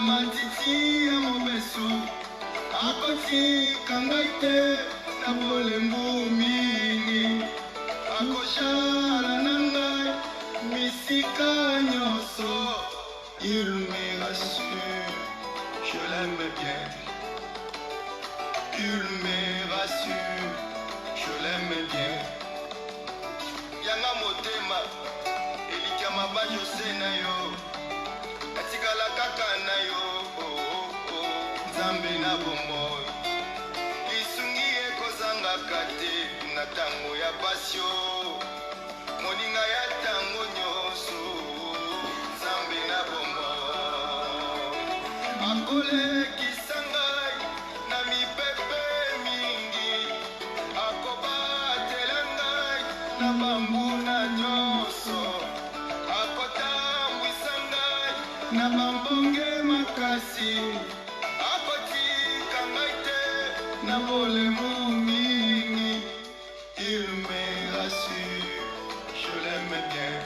matiti ya mobesu akotika ngai te na bolembu mingi akoshala na ngai misika nyonso. Il me rassure, je l'aime bien. Il me rassure, je l'aime bien. Yanga motema elika mabanjo se na yo atikala kaka na yo nzambe na bomoi lisungi ekozangaka te na ntango ya pasio moninga ya ntango nyonso nzambe na bomoi akolekisa ngai na mipepe mingi akobatela ngai na bambuna nyonso akotambwisa ngai na bambonge makasi akotika ngai te na bolembu mingi. Il me rassure, je l'aime bien.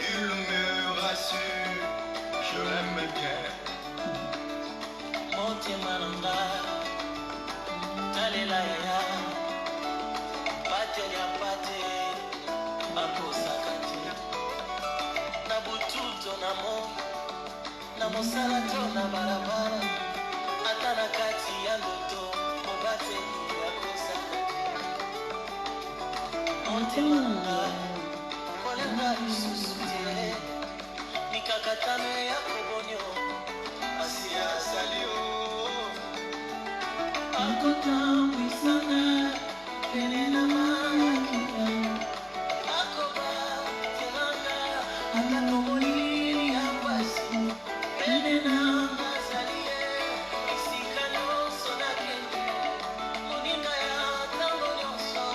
Il me rassure, je l'aime bien. Motema nanga talela ya pate ya pate bakosaka te na bututo na mosala to na balabala ata na kati ya ndoto mobateli akosaka te. Motema nanga kolenga lisusu te mikakatano ya kobonyo asi asali o akotambwisa ngai pene na mayakia akobatela ngai ata tomolili ya pasi pene na azali ye esika nyonso nakende moninga ya ntango nyonso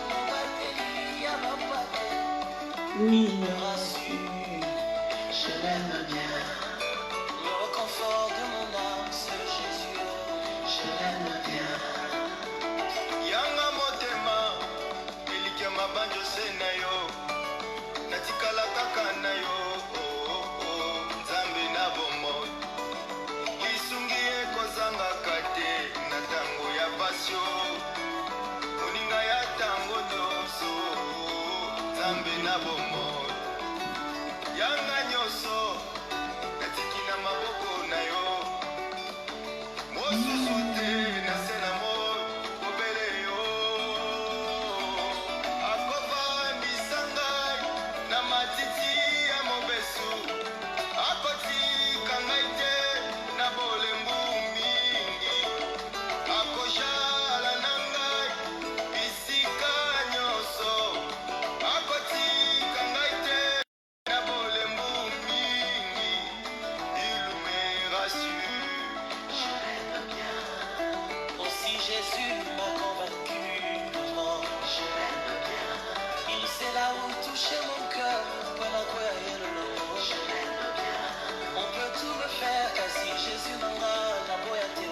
mobateli ya bapate. Il me rassure, je l'aime bien. Le réconfort de mon âme, c'est Jésus, je l'aime bien. Yanga motema elika mabanjo se na yo natikala kaka na yo nzambe na bomoi lisungi ekozangaka te na ntango ya pasio moninga ya ntango nyonso nzambe na bomoi yanga nyonso natiki na maboko na yo mosusu te na se na moi obele yo akofambisa ngai na matiti ya mobesu akotika ngai te na bolembu mingi akoshala na ngai bisika nyonso akotika ngai te na bolembu mingi. Il me rassure, Je l'aime bien. Aussi Jésus m'a convaincu de mort. Je l'aime bien. Il sait là où toucher mon cœur pendant quoi il le long. Je l'aime bien. On peut tout me faire car si Jésus n'aura la boyate.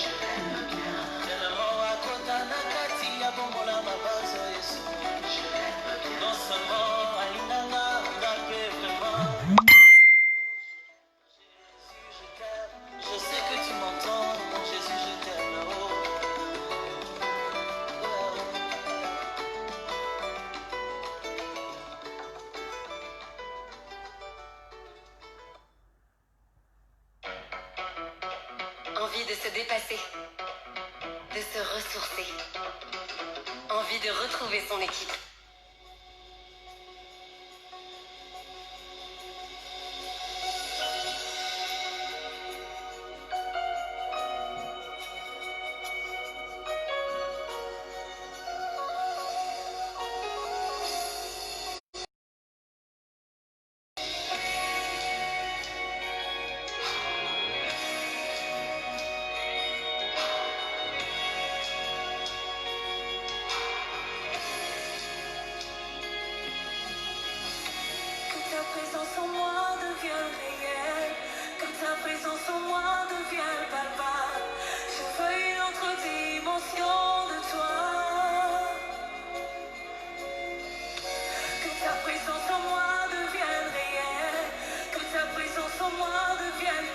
Je l'aime bien. Tellement à côté na kati ya bongola ma base Yesu. Je l'aime bien. Non seulement alinganga ngape vraiment. Jésus, je t'aime. Je sais que tu m'entends. Mon Jésus, je t'aime. Oh. Envie de se dépasser, de se ressourcer, envie de retrouver son équipe. présence en moi devienne réelle, que ta présence en moi devienne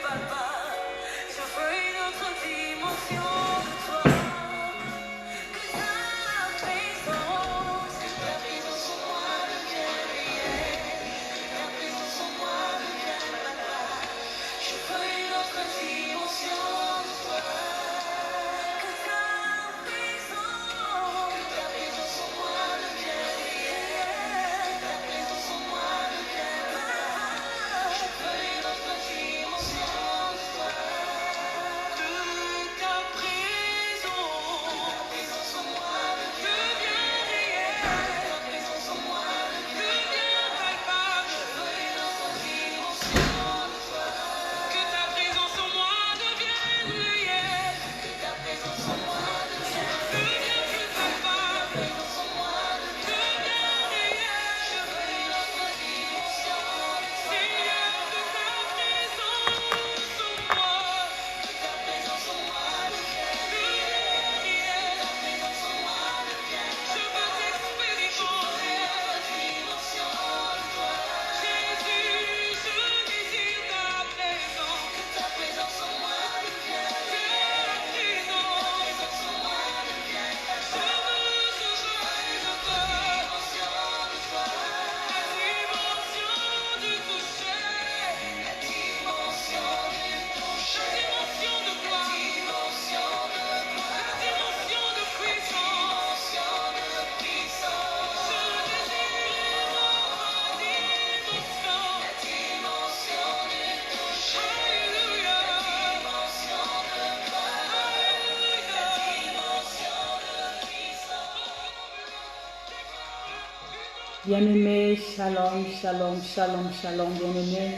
Bien-aimé, shalom, shalom, shalom, shalom, bien-aimé.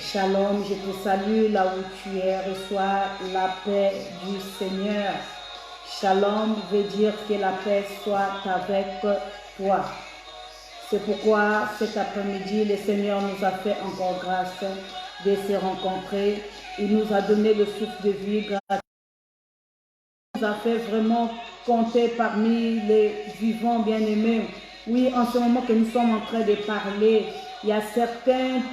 Shalom, je te salue là où tu es. Reçois la paix du Seigneur. Shalom veut dire que la paix soit avec toi. C'est pourquoi cet après-midi, le Seigneur nous a fait encore grâce de se rencontrer. Il nous a donné le souffle de vie gratuit. Il nous a fait vraiment compter parmi les vivants bien-aimés. Oui, en ce moment que nous sommes en train de parler, il y a certaines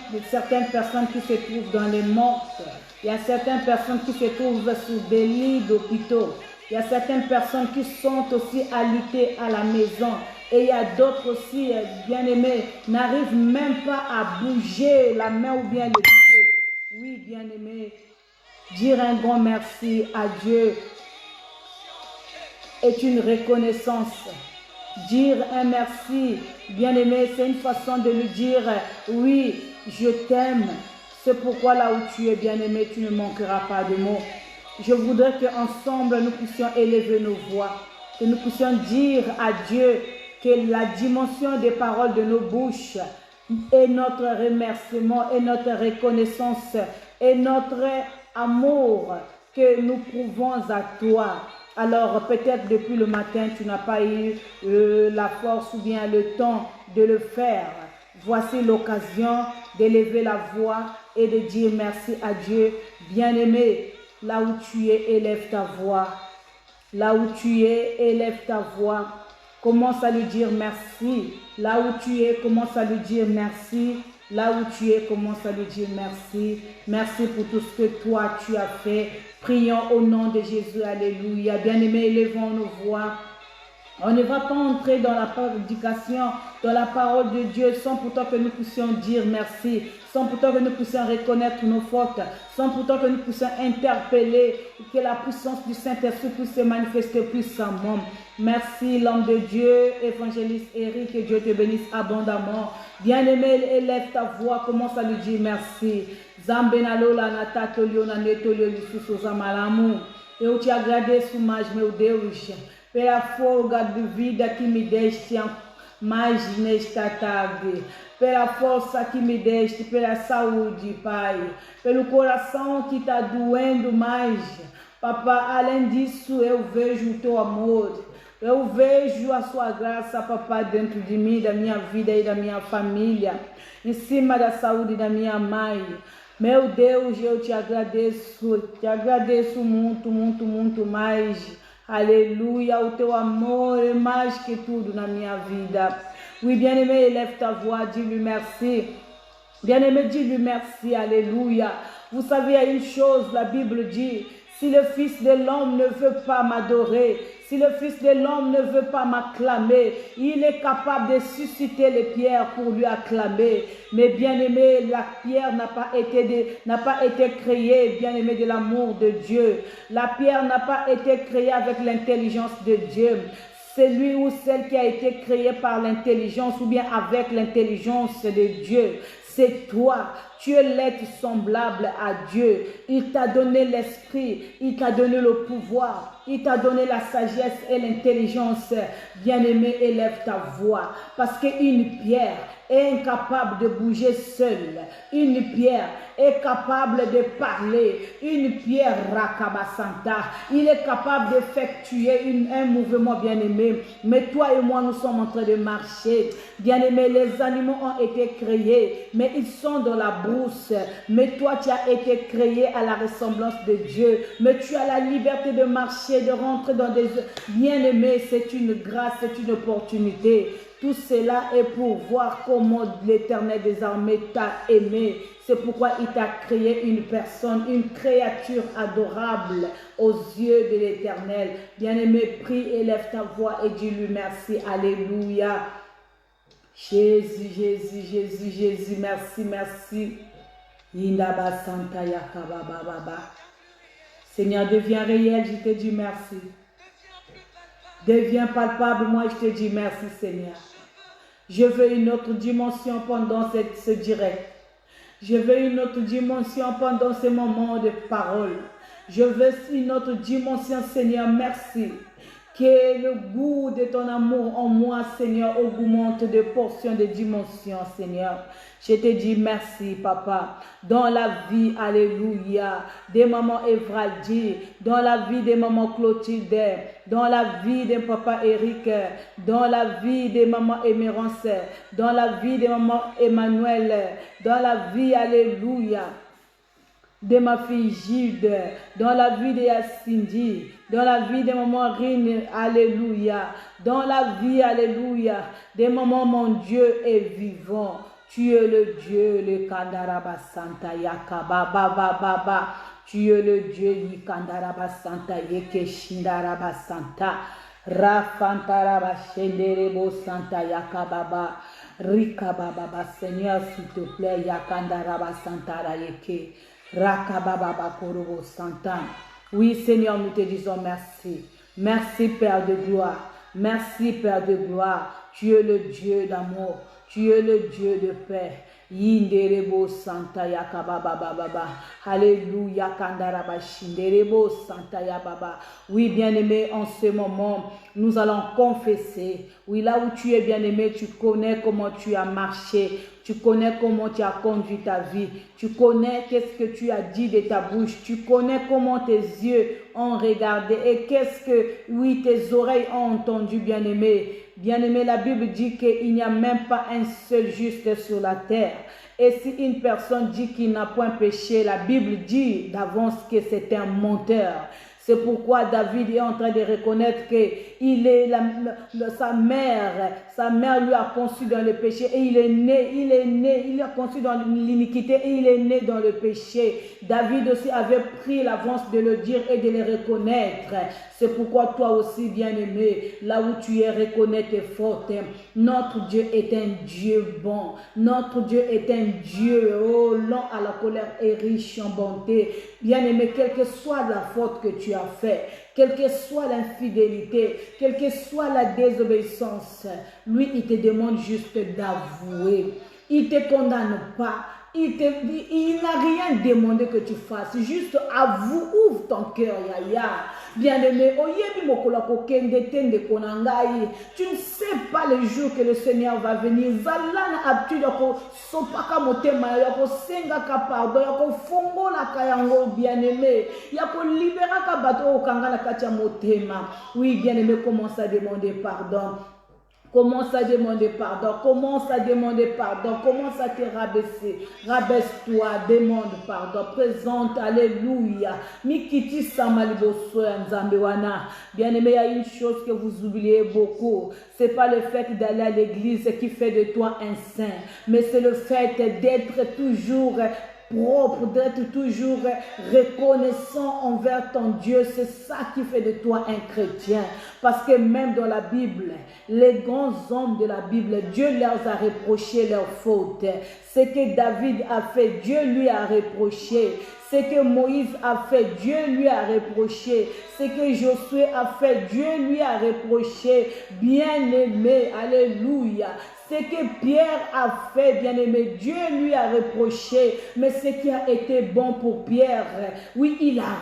personnes qui se trouvent dans les mortes. Il y a certaines personnes qui se trouvent sur des lits d'hôpitaux. Il y a certaines personnes qui sont aussi alitées à la maison. Et il y a d'autres aussi, bien-aimés, n'arrivent même pas à bouger la main ou bien le pied. Oui, bien-aimés, dire un grand merci à Dieu est une reconnaissance. Dire un merci, bien-aimé, c'est une façon de lui dire, oui, je t'aime. C'est pourquoi là où tu es, bien-aimé, tu ne manqueras pas de mots. Je voudrais qu'ensemble, nous puissions élever nos voix, que nous puissions dire à Dieu que la dimension des paroles de nos bouches est notre remerciement, et notre reconnaissance, et notre amour que nous prouvons à toi. Alors peut-être depuis le matin, tu n'as pas eu la force ou bien le temps de le faire. Voici l'occasion d'élever la voix et de dire merci à Dieu. Bien-aimé, là où tu es, élève ta voix. Là où tu es, élève ta voix. Commence à lui dire merci. Là où tu es, commence à lui dire merci. Là où tu es, commence à lui dire merci. Merci pour tout ce que toi tu as fait. Prions au nom de Jésus. Alléluia. Bien-aimés, élevons nos voix. On ne va pas entrer dans la prédication, dans la parole de Dieu, sans pourtant que nous puissions dire merci, sans pourtant que nous puissions reconnaître nos fautes, sans pourtant que nous puissions interpeller, que la puissance du Saint-Esprit puisse se manifester puissamment. Merci, l'homme de Dieu, évangéliste Eric, que Dieu te bénisse abondamment. Bien-aimé, élève ta voix, commence à lui dire merci. Zambenalola natatolio na netolio lisusu zamalamu. Eu te agradeço mais, meu Deus, pela folga de vida que me deste mais nesta tarde, pela força que me deste, pela saúde, Pai, pelo coração que está doendo mais. Papai, além disso, eu vejo o teu amor, eu vejo a sua graça, papai, dentro de mim, da minha vida e da minha família, em cima da saúde da minha mãe. Meu Deus, eu te agradeço muito, muito, muito mais. Aleluia, o teu amor é mais que tudo na minha vida. Oui, bien-aimé, élève ta voix, dis-lui merci. Bien-aimé, dis-lui merci, alléluia. Vous savez, il y a une chose, la Bible dit, si le Fils de l'homme ne veut pas m'adorer, si le Fils de l'homme ne veut pas m'acclamer, il est capable de susciter les pierres pour lui acclamer. Mais bien-aimé, la pierre n'a pas été créée, bien-aimé, de l'amour de Dieu. La pierre n'a pas été créée avec l'intelligence de Dieu. C'est lui ou celle qui a été créée par l'intelligence ou bien avec l'intelligence de Dieu. C'est toi, tu es l'être semblable à Dieu. Il t'a donné l'esprit, il t'a donné le pouvoir, il t'a donné la sagesse et l'intelligence. Bien-aimé, élève ta voix, parce qu'une pierre est incapable de bouger seule. Une pierre est capable de parler. Une pierre, Rakabasanta, il est capable d'effectuer un mouvement, bien-aimé. Mais toi et moi, nous sommes en train de marcher. Bien-aimé, les animaux ont été créés, mais ils sont dans la brousse. Mais toi, tu as été créé à la ressemblance de Dieu. Mais tu as la liberté de marcher, de rentrer dans des... Bien-aimé, c'est une grâce, c'est une opportunité. Tout cela est pour voir comment l'Éternel des armées t'a aimé. C'est pourquoi il t'a créé une personne, une créature adorable aux yeux de l'Éternel. Bien-aimé, prie, élève ta voix et dis-lui merci. Alléluia. Jésus, Jésus, Jésus, Jésus, merci, merci. Indaba Santa Yakaba Baba. Seigneur, deviens réel, je te dis merci. Deviens palpable, moi je te dis merci, Seigneur. Je veux une autre dimension pendant ce direct. Je veux une autre dimension pendant ces moments de parole. Je veux une autre dimension, Seigneur, merci. Que le goût de ton amour en moi, Seigneur, augmente de portions, de dimensions, Seigneur. Je te dis merci, Papa. Dans la vie, alléluia, des mamans Evradi, dans la vie des mamans Clotilde, dans la vie de Papa Eric, dans la vie des mamans Émérance, dans la vie des mamans Emmanuel, dans la vie, alléluia, de ma fille Gilde, dans la vie de Cindy, dans la vie de maman Rine, alléluia, dans la vie, alléluia, des mamans, mon Dieu est vivant. Tu es le Dieu, le Kandaraba Santa Yakaba Baba Baba. Tu es le Dieu, le Kandaraba Santa Yekeshindaraba Santa. Rafantaraba Shenderebo Santa Yakababa. Rika Baba, Seigneur, s'il te plaît, Yakandaraba Santa Yeke. Rakababa Korobo Santa. Oui, Seigneur, nous te disons merci. Merci, Père de gloire. Merci, Père de gloire. Tu es le Dieu d'amour. Tu es le Dieu de paix. Yinderebo Santa Yakababa Baba. Alléluia Kandaraba Shinderebo Santa Yababa. Oui, bien-aimé, en ce moment, nous allons confesser. Oui, là où tu es bien-aimé, tu connais comment tu as marché. Tu connais comment tu as conduit ta vie. Tu connais qu'est-ce que tu as dit de ta bouche. Tu connais comment tes yeux ont regardé. Et qu'est-ce que, oui, tes oreilles ont entendu, bien-aimé. Bien-aimé, la Bible dit qu'il n'y a même pas un seul juste sur la terre. Et si une personne dit qu'il n'a point péché, la Bible dit d'avance que c'est un menteur. C'est pourquoi David est en train de reconnaître que sa mère lui a conçu dans le péché et il a conçu dans l'iniquité et il est né dans le péché. David aussi avait pris l'avance de le dire et de le reconnaître. C'est pourquoi toi aussi, bien-aimé, là où tu es, reconnais tes fautes. Notre Dieu est un Dieu bon. Notre Dieu est un Dieu lent à la colère et riche en bonté. Bien-aimé, quelle que soit la faute que tu as faite, quelle que soit l'infidélité, quelle que soit la désobéissance, lui, il te demande juste d'avouer. Il ne te condamne pas. Il n'a rien demandé que tu fasses. Juste avoue, ouvre ton cœur, Yaya. Bien-aimé, tu ne sais pas le jour que le Seigneur va venir. Zalana abtu yako sopaka motema yako senga ka pardon yako fongo la kayango bien-aimé yako libéra ka bato okanga na katia motema. Oui, bien-aimé, commence à demander pardon. Commence à demander pardon, commence à demander pardon, commence à te rabaisser. Rabaisse-toi, demande pardon, présente, alléluia. Mikiti samaliboso nzambewana. Bien-aimé, il y a une chose que vous oubliez beaucoup. C'est pas le fait d'aller à l'église qui fait de toi un saint, mais c'est le fait d'être toujours propre, d'être toujours reconnaissant envers ton Dieu. C'est ça qui fait de toi un chrétien. Parce que même dans la Bible, les grands hommes de la Bible, Dieu leur a reproché leurs fautes. Ce que David a fait, Dieu lui a reproché. Ce que Moïse a fait, Dieu lui a reproché. Ce que Josué a fait, Dieu lui a reproché. Bien-aimé, alléluia. Ce que Pierre a fait, bien-aimé, Dieu lui a reproché. Mais ce qui a été bon pour Pierre, oui, il a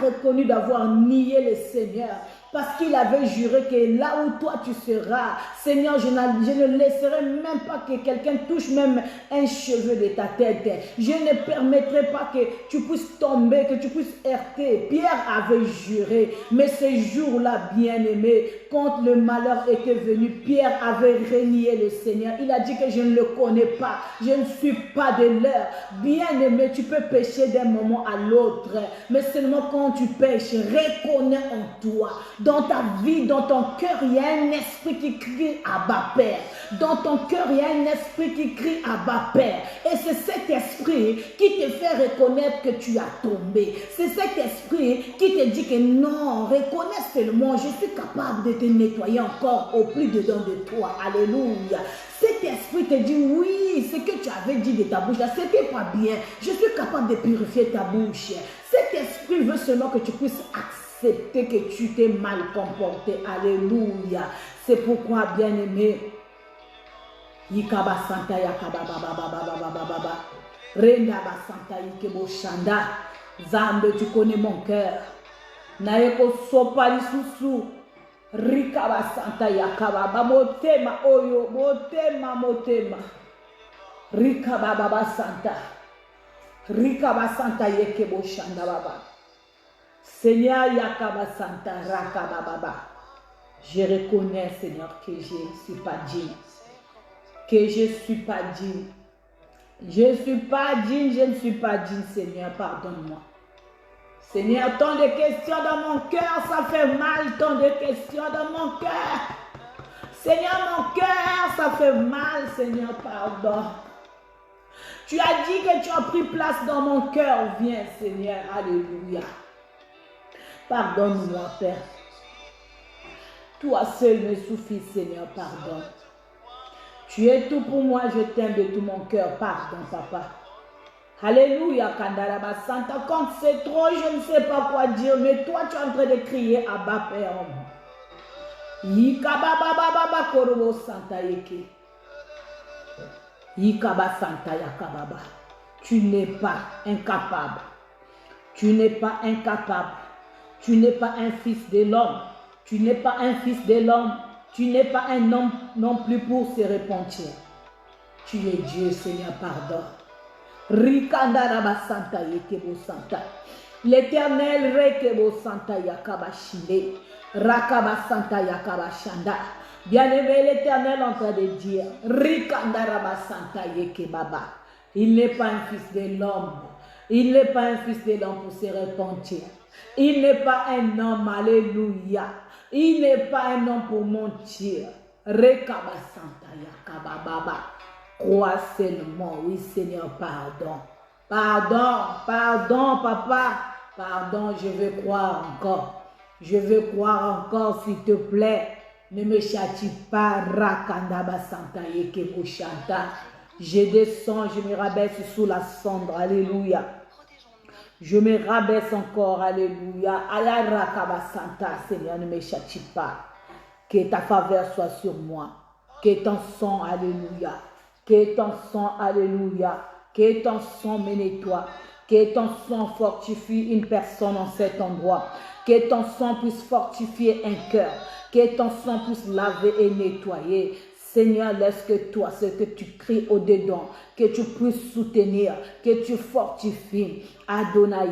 reconnu d'avoir nié le Seigneur. Parce qu'il avait juré que là où toi tu seras, Seigneur, je ne laisserai même pas que quelqu'un touche même un cheveu de ta tête. Je ne permettrai pas que tu puisses tomber, que tu puisses heurter. Pierre avait juré, mais ce jour-là, bien-aimé, quand le malheur était venu, Pierre avait renié le Seigneur. Il a dit que je ne le connais pas, je ne suis pas de l'heure. Bien-aimé, tu peux pécher d'un moment à l'autre, mais seulement quand tu pêches, reconnais en toi. Dans ta vie, dans ton cœur, il y a un esprit qui crie Abba Père. Dans ton cœur, il y a un esprit qui crie Abba Père. Et c'est cet esprit qui te fait reconnaître que tu as tombé. C'est cet esprit qui te dit que non, reconnais seulement, je suis capable de te nettoyer encore au plus dedans de toi. Alléluia. Cet esprit te dit oui, ce que tu avais dit de ta bouche, c'était pas bien. Je suis capable de purifier ta bouche. Cet esprit veut seulement que tu puisses accepter que tu t'es mal comporté. Alléluia. C'est pourquoi, bien-aimé, Yikaba Santa Yakaba Baba Renda Basanta Yikebo Shanda. Zambe, tu connais mon cœur. naye kosopa lisusu rikaba santa yakaba motema oyo motema rikaba baba santa yekebo shanda baba Seigneur yakaba santa rakaba baba. Je reconnais Seigneur que je ne suis pas digne. Que je ne suis pas digne. Je ne suis pas digne, Seigneur, pardonne-moi. Seigneur, tant de questions dans mon cœur, ça fait mal, tant de questions dans mon cœur. Seigneur, mon cœur, ça fait mal, Seigneur, pardon. Tu as dit que tu as pris place dans mon cœur, viens, Seigneur, alléluia. Pardonne-moi, Père. Toi seul me suffit, Seigneur, pardon. Tu es tout pour moi, je t'aime de tout mon cœur, pardon, Papa. Alléluia, Kandaraba Santa. Quand c'est trop, je ne sais pas quoi dire, mais toi, tu es en train de crier Abba, Père en moi. Yikaba baba korobo Santa yeke. Yikaba Santa yakababa. Tu n'es pas incapable. Tu n'es pas incapable. Tu n'es pas un fils de l'homme. Tu n'es pas un fils de l'homme. Tu n'es pas un homme non plus pour se repentir. Tu es Dieu, Seigneur, pardon. Rikandaraba Santa Yekebo Santa. L'Éternel Rekebo Santa Yakaba Shile. Rakaba Santa Yakaba Shanda. Bien-aimé l'Éternel en train de dire Rikandaraba Santa Yekebaba. Il n'est pas un fils de l'homme. Il n'est pas un fils de l'homme pour se repentir. Il n'est pas un homme, alléluia. Il n'est pas un homme pour mentir. Rekaba Santa Yakaba Baba. Crois seulement, oui Seigneur, pardon. Pardon, Papa. Pardon, je veux croire encore. Je veux croire encore, s'il te plaît. Ne me châtie pas, Rakandaba Santa Yekebo Shanta. Je descends, je me rabaisse sous la cendre, alléluia. Je me rabaisse encore, alléluia. Alara Kabasanta, Seigneur, ne me châtie pas. Que ta faveur soit sur moi. Que ton sang, alléluia. Que ton sang, alléluia. Que ton sang me nettoie. Que ton sang fortifie une personne en cet endroit. Que ton sang puisse fortifier un cœur. Que ton sang puisse laver et nettoyer. Seigneur, laisse que toi, ce que tu cries au-dedans, que tu puisses soutenir, que tu fortifies. Adonai,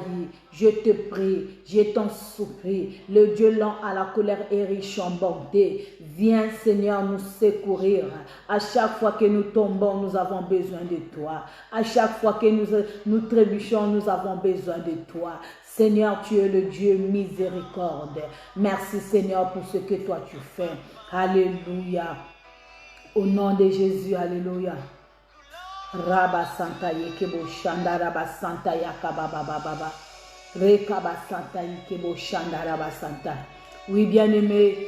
je te prie, je t'en supplie. Le Dieu lent à la colère et riche en bonté. Viens, Seigneur, nous secourir. À chaque fois que nous tombons, nous avons besoin de toi. À chaque fois que nous trébuchons, nous avons besoin de toi. Seigneur, tu es le Dieu miséricorde. Merci, Seigneur, pour ce que toi tu fais. Alléluia. Au nom de Jésus, alléluia. Rabba Santa Yekebo Shanda Rabba Santa Yakaba Baba Baba. Rekaba Santa Yekebo Shanda Rabba Santa. Oui, bien-aimés,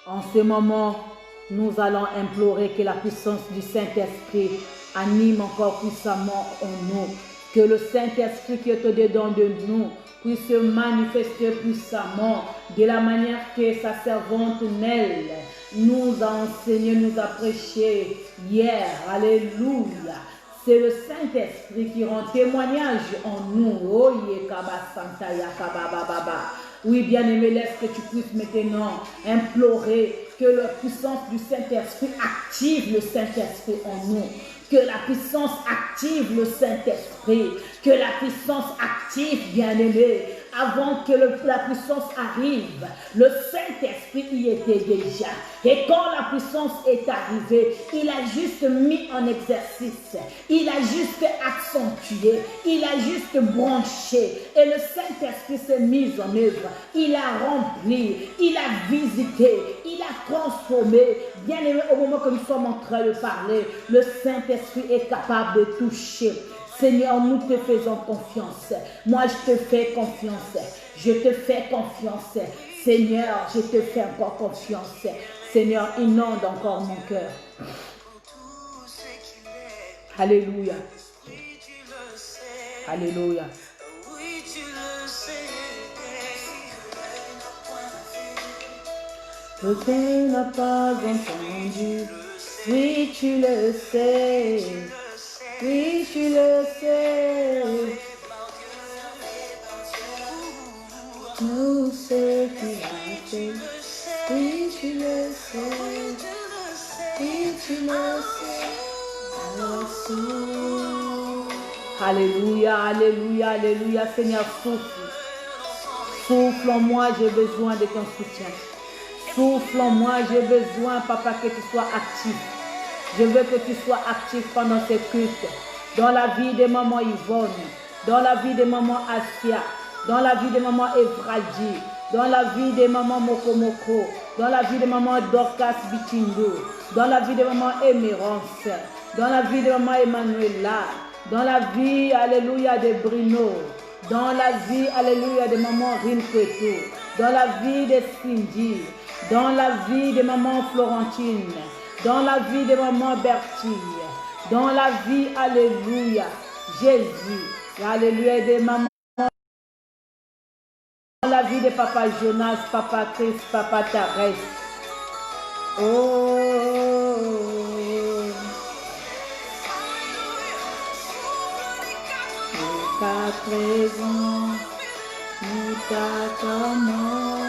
en ce moment, nous allons implorer que la puissance du Saint-Esprit anime encore puissamment en nous. Que le Saint-Esprit qui est au-dedans de nous puisse se manifester puissamment de la manière que sa servante Nell nous a enseigné, nous a prêché hier. Alléluia. C'est le Saint-Esprit qui rend témoignage en nous. Oh, Yekaba Santa Yakaba Baba. Oui, bien-aimé, laisse que tu puisses maintenant implorer que la puissance du Saint-Esprit active le Saint-Esprit en nous. Que la puissance active le Saint-Esprit. Que la puissance active, bien-aimé. Avant que la puissance arrive, le Saint-Esprit y était déjà. Et quand la puissance est arrivée, il a juste mis en exercice. Il a juste accentué. Il a juste branché. Et le Saint-Esprit s'est mis en œuvre. Il a rempli. Il a visité. Il a transformé. Bien aimé, au moment que nous sommes en train de parler, le Saint-Esprit est capable de toucher. Seigneur, nous te faisons confiance. Moi, je te fais confiance. Je te fais confiance. Seigneur, je te fais encore confiance. Seigneur, inonde encore mon cœur. Alléluia. Alléluia. Je n'a pas entendu. Oui, tu le sais. Oui, tu le sais. Tout ce qu'il a fait. Oui, tu le sais. Oui, tu le sais. Alors souffle. Alléluia, alléluia, alléluia. Seigneur, souffle. Souffle en moi, j'ai besoin de ton soutien. Souffle en moi, j'ai besoin, papa, que tu sois actif. Je veux que tu sois actif pendant ces cultes. Dans la vie de maman Yvonne, dans la vie de maman Asia, dans la vie de maman Evradi, dans la vie de maman Mokomoko, dans la vie de maman Dorcas Bichindo, dans la vie de maman Emerance, dans la vie de maman Emmanuela, dans la vie, alléluia, de Bruno, dans la vie, alléluia, de maman Rinketo, dans la vie de Cindy, dans la vie de maman Florentine, dans la vie de maman Bertille, dans la vie, alléluia, Jésus, alléluia, de maman, dans la vie de papa Jonas, papa Chris, papa Thérèse. Oh, jusqu'à présent, nous t'attendons.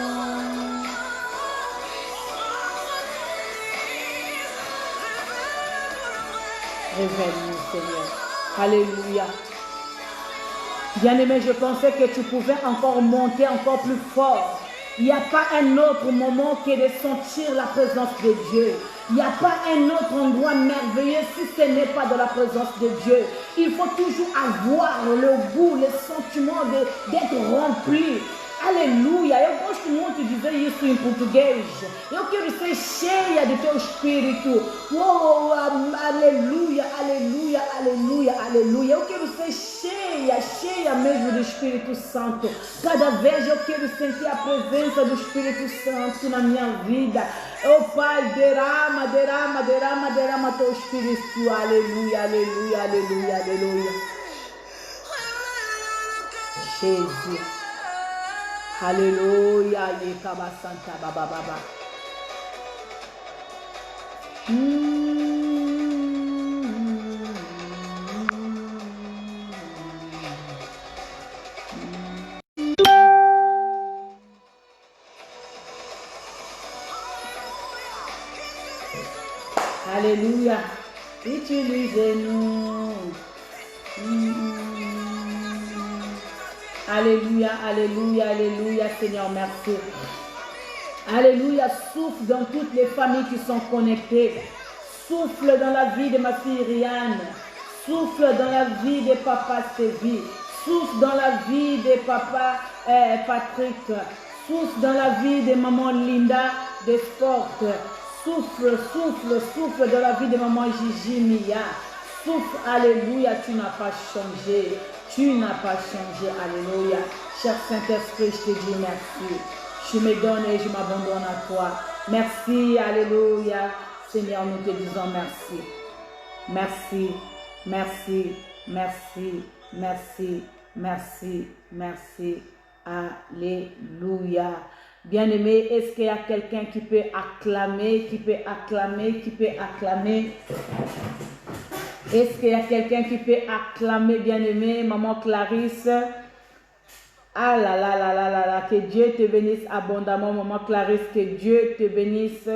Révèle-nous, Seigneur. Alléluia. Bien-aimé, je pensais que tu pouvais encore monter encore plus fort. Il n'y a pas un autre moment que de sentir la présence de Dieu. Il n'y a pas un autre endroit merveilleux si ce n'est pas de la présence de Dieu. Il faut toujours avoir le goût, le sentiment d'être rempli. Aleluia, eu gosto muito de dizer isso em português. Eu quero ser cheia do teu espírito. Oh, aleluia, aleluia, aleluia, aleluia. Eu quero ser cheia, cheia mesmo do Espírito Santo. Cada vez eu quero sentir a presença do Espírito Santo na minha vida. Oh Pai, derrama, derrama, derrama, derrama teu Espírito. Aleluia, aleluia, aleluia, aleluia. Jesus. Alléluia, Yekaba Santa Baba Baba. Alléluia, utilisez-nous. Alléluia, alléluia, alléluia, Seigneur, merci. Alléluia, souffle dans toutes les familles qui sont connectées. Souffle dans la vie de ma fille Rianne. Souffle dans la vie de papa Sévi. Souffle dans la vie de papa Patrick. Souffle dans la vie de maman Linda de Sport. Souffle, souffle, souffle dans la vie de maman Gigi Mia. Souffle, alléluia, tu n'as pas changé. Tu n'as pas changé, alléluia. Cher Saint-Esprit, je te dis merci. Je me donne et je m'abandonne à toi. Merci, alléluia. Seigneur, nous te disons merci. Merci, merci, merci, merci, merci, merci. Alléluia. Bien-aimé, est-ce qu'il y a quelqu'un qui peut acclamer, qui peut acclamer, qui peut acclamer? Est-ce qu'il y a quelqu'un qui peut acclamer, bien-aimé, maman Clarisse? Ah là là là là là là, que Dieu te bénisse abondamment, maman Clarisse, que Dieu te bénisse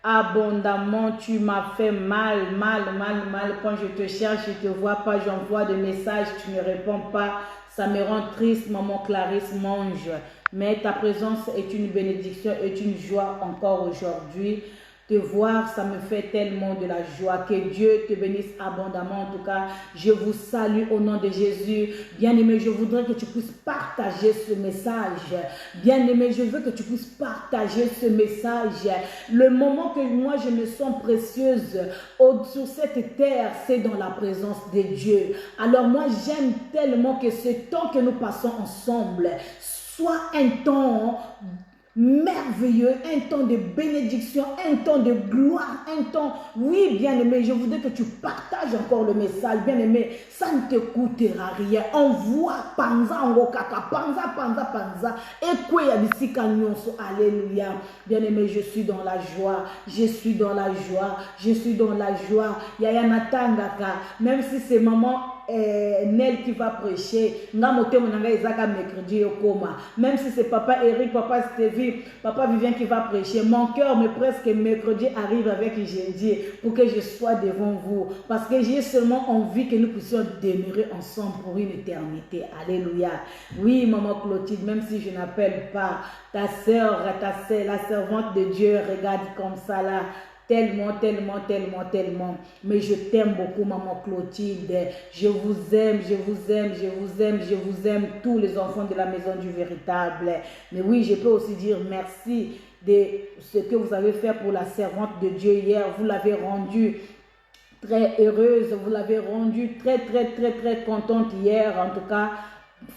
abondamment. Tu m'as fait mal, mal, mal, mal. Quand je te cherche, je ne te vois pas, j'envoie des messages, tu ne réponds pas. Ça me rend triste, maman Clarisse, mange. Mais ta présence est une bénédiction, est une joie encore aujourd'hui. Te voir, ça me fait tellement de la joie. Que Dieu te bénisse abondamment. En tout cas, je vous salue au nom de Jésus. Bien-aimé, je voudrais que tu puisses partager ce message. Bien-aimé, je veux que tu puisses partager ce message. Le moment que moi, je me sens précieuse sur cette terre, c'est dans la présence de Dieu. Alors moi, j'aime tellement que ce temps que nous passons ensemble soit un temps merveilleux, un temps de bénédiction, un temps de gloire, un temps, oui bien-aimé, je voudrais que tu partages encore le message, bien-aimé, ça ne te coûtera rien, envoie panza ngokaka, panza, panza, panza, et quoi yabisika nyonso, alléluia, bien-aimé, je suis dans la joie, je suis dans la joie, je suis dans la joie, yaya natangaka, même si c'est maman Nel qui va prêcher. Mercredi au coma. Même si c'est papa Eric, papa Stevie, papa Vivien qui va prêcher, mon cœur me presque mercredi arrive avec jeudi pour que je sois devant vous. Parce que j'ai seulement envie que nous puissions demeurer ensemble pour une éternité. Alléluia. Oui, maman Clotilde, même si je n'appelle pas ta sœur, la servante de Dieu, regarde comme ça là. Tellement. Mais je t'aime beaucoup, maman Clotilde. Je vous aime, tous les enfants de la maison du véritable. Mais oui, je peux aussi dire merci de ce que vous avez fait pour la servante de Dieu hier. Vous l'avez rendue très heureuse, vous l'avez rendue très contente hier. En tout cas,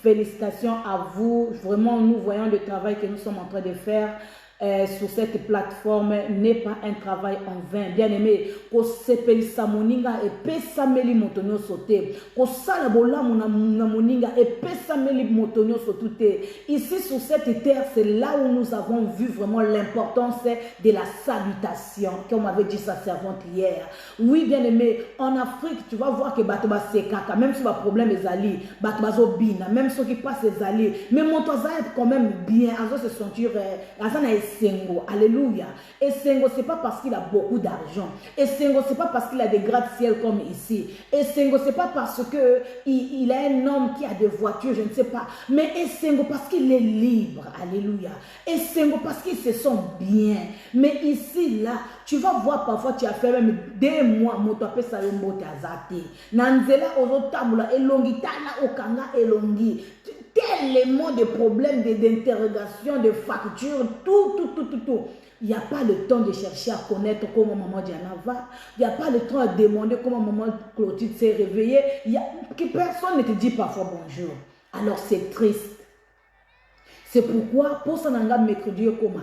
félicitations à vous. Vraiment, nous voyons le travail que nous sommes en train de faire. Sur cette plateforme n'est pas un travail en vain. Bien aimé, ko sepeli samoninga et pesameli motonyo sauté. Ko salabola moninga et pesameli motonyo sauté. Ici sur cette terre, c'est là où nous avons vu vraiment l'importance de la salutation, comme avait dit sa servante hier. Oui, bien aimé, en Afrique, tu vas voir que batoba sekaka, même si le problème est ali, batoba zobina, même ceux qui passent les alliés, mais mon toza est quand même bien, à se sentir, Sengo, alléluia. Et Sengo, c'est pas parce qu'il a beaucoup d'argent. Et Sengo, c'est pas parce qu'il a des gratte-ciel comme ici. Et Sengo, c'est pas parce que il a un homme qui a des voitures, je ne sais pas. Mais et Sengo, parce qu'il est libre, alléluia. Et Sengo, parce qu'ils se sent bien. Mais ici, là, tu vas voir parfois, tu as fait même 2 mois, moto ape sayombo tazate. Nanzela ozotamula elongi, tana okanga elongi. Tellement de problèmes, d'interrogation, de factures, tout. Il n'y a pas le temps de chercher à connaître comment maman Diana va. Il n'y a pas le temps à demander comment maman Clotilde s'est réveillée. Personne ne te dit parfois bonjour. Alors c'est triste. C'est pourquoi, pour ça, nanga mercredi au coma,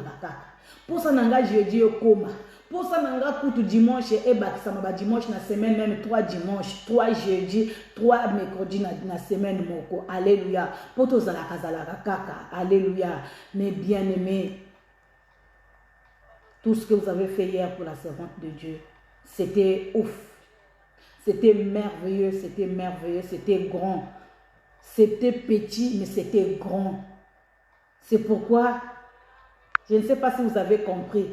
pour ça, nanga jeudi au coma. Pour ça, nanga kutu dimanche et bakisama dimanche na semaine, même 3 dimanches, 3 jeudi, 3 mercredi na semaine moko. Alléluia. Pour tous la kaka. Alléluia. Mais bien aimé, tout ce que vous avez fait hier pour la servante de Dieu, c'était ouf. C'était merveilleux, c'était grand. C'était petit, mais c'était grand. C'est pourquoi, je ne sais pas si vous avez compris,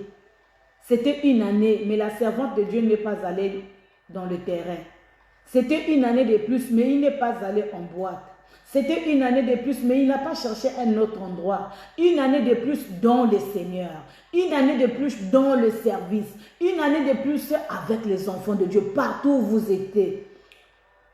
c'était une année, mais la servante de Dieu n'est pas allée dans le terrain. C'était une année de plus, mais il n'est pas allé en boîte. C'était une année de plus, mais il n'a pas cherché un autre endroit. Une année de plus dans le Seigneur. Une année de plus dans le service. Une année de plus avec les enfants de Dieu. Partout où vous étiez,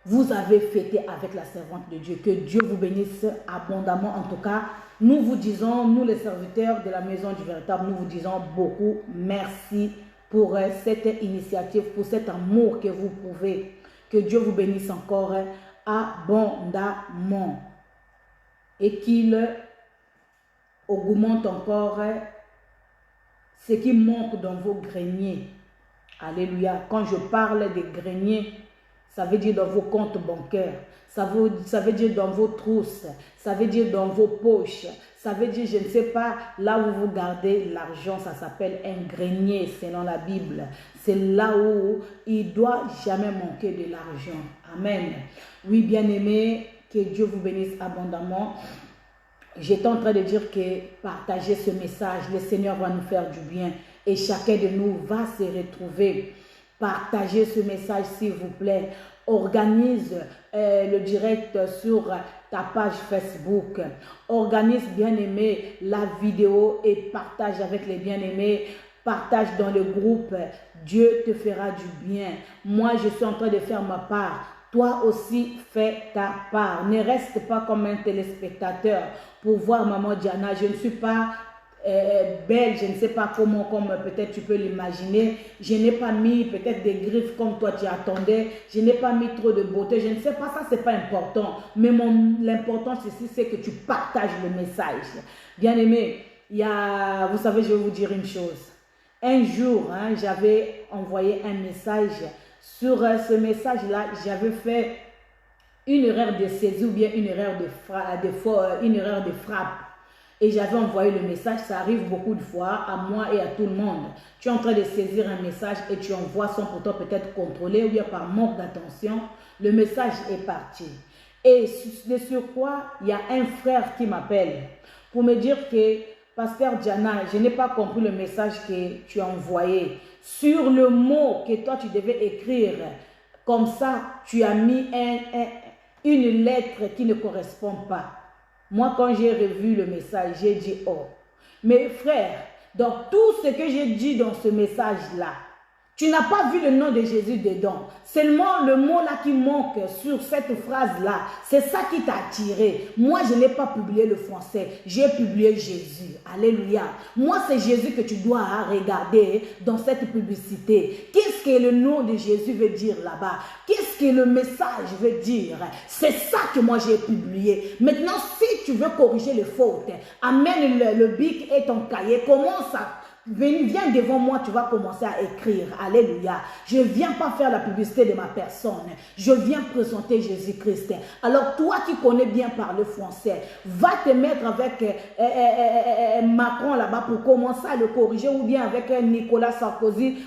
vous avez fêté avec la servante de Dieu. Que Dieu vous bénisse abondamment. En tout cas, nous vous disons, nous les serviteurs de la maison du véritable, nous vous disons beaucoup merci pour cette initiative, pour cet amour que vous prouvez. Que Dieu vous bénisse encore abondamment et qu'il augmente encore ce qui manque dans vos greniers. Alléluia. Quand je parle des greniers, ça veut dire dans vos comptes bancaires, ça veut dire dans vos trousses, ça veut dire dans vos poches, ça veut dire, je ne sais pas, là où vous gardez l'argent, ça s'appelle un grenier selon la Bible. C'est là où il ne doit jamais manquer de l'argent. Amen. Oui, bien-aimés, que Dieu vous bénisse abondamment. J'étais en train de dire que partager ce message, le Seigneur va nous faire du bien et chacun de nous va se retrouver. Partagez ce message s'il vous plaît. Organise le direct sur ta page Facebook. Organise, bien-aimé, la vidéo et partage avec les bien-aimés. Partage dans le groupe. Dieu te fera du bien. Moi, je suis en train de faire ma part. Toi aussi, fais ta part. Ne reste pas comme un téléspectateur pour voir Maman Diana. Je ne suis pas belle, je ne sais pas comment, comme peut-être tu peux l'imaginer. Je n'ai pas mis peut-être des griffes comme toi tu attendais. Je n'ai pas mis trop de beauté. Je ne sais pas, ça c'est pas important. Mais l'important ici, c'est que tu partages le message. Bien aimé, vous savez, je vais vous dire une chose. Un jour, j'avais envoyé un message. Sur ce message-là, j'avais fait une erreur de saisie ou bien une erreur de frappe. et j'avais envoyé le message. Ça arrive beaucoup de fois à moi et à tout le monde. Tu es en train de saisir un message et tu envoies sans pourtant peut-être contrôler ou bien par manque d'attention. Le message est parti. Et sur quoi, il y a un frère qui m'appelle pour me dire que, Pasteur Diana, je n'ai pas compris le message que tu as envoyé. Sur le mot que toi tu devais écrire, comme ça, tu as mis une lettre qui ne correspond pas. Moi, quand j'ai revu le message, j'ai dit, oh, mes frères, donc tout ce que j'ai dit dans ce message-là, tu n'as pas vu le nom de Jésus dedans. Seulement le mot là qui manque sur cette phrase-là, c'est ça qui t'a attiré. Moi, je n'ai pas publié le français, j'ai publié Jésus. Alléluia. Moi, c'est Jésus que tu dois regarder dans cette publicité. Qu'est-ce que le nom de Jésus veut dire là-bas? Qu'est-ce que le message veut dire? C'est ça que moi j'ai publié. Maintenant, si tu veux corriger les fautes, amène le bic et ton cahier, commence à... Viens devant moi, tu vas commencer à écrire. Alléluia. Je ne viens pas faire la publicité de ma personne. Je viens présenter Jésus-Christ. Alors toi qui connais bien parler français, va te mettre avec Macron là-bas pour commencer à le corriger, ou bien avec Nicolas Sarkozy,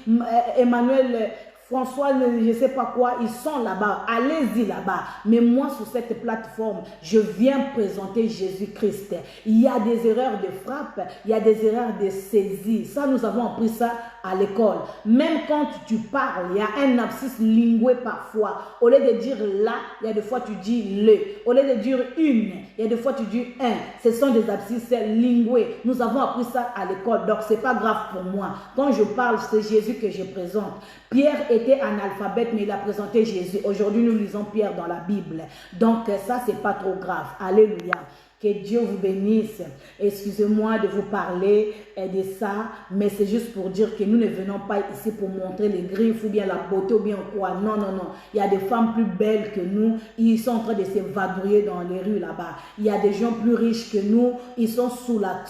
Emmanuel... François, je ne sais pas quoi, ils sont là-bas. Allez-y là-bas. Mais moi, sur cette plateforme, je viens présenter Jésus-Christ. Il y a des erreurs de frappe, il y a des erreurs de saisie. Ça, nous avons appris ça à l'école. Même quand tu parles, il y a un abscisse lingué parfois. Au lieu de dire là, il y a des fois tu dis le. Au lieu de dire une, il y a des fois tu dis un. Ce sont des abscisses lingués. Nous avons appris ça à l'école. Donc, ce n'est pas grave pour moi. Quand je parle, c'est Jésus que je présente. Pierre était analphabète, mais il a présenté Jésus. Aujourd'hui, nous lisons Pierre dans la Bible. Donc, ça, c'est pas trop grave. Alléluia. Que Dieu vous bénisse. Excusez-moi de vous parler de ça, mais c'est juste pour dire que nous ne venons pas ici pour montrer les griffes ou bien la beauté ou bien quoi. Non, non, non. Il y a des femmes plus belles que nous. Ils sont en train de se vadrouiller dans les rues là-bas. Il y a des gens plus riches que nous. Ils sont sous la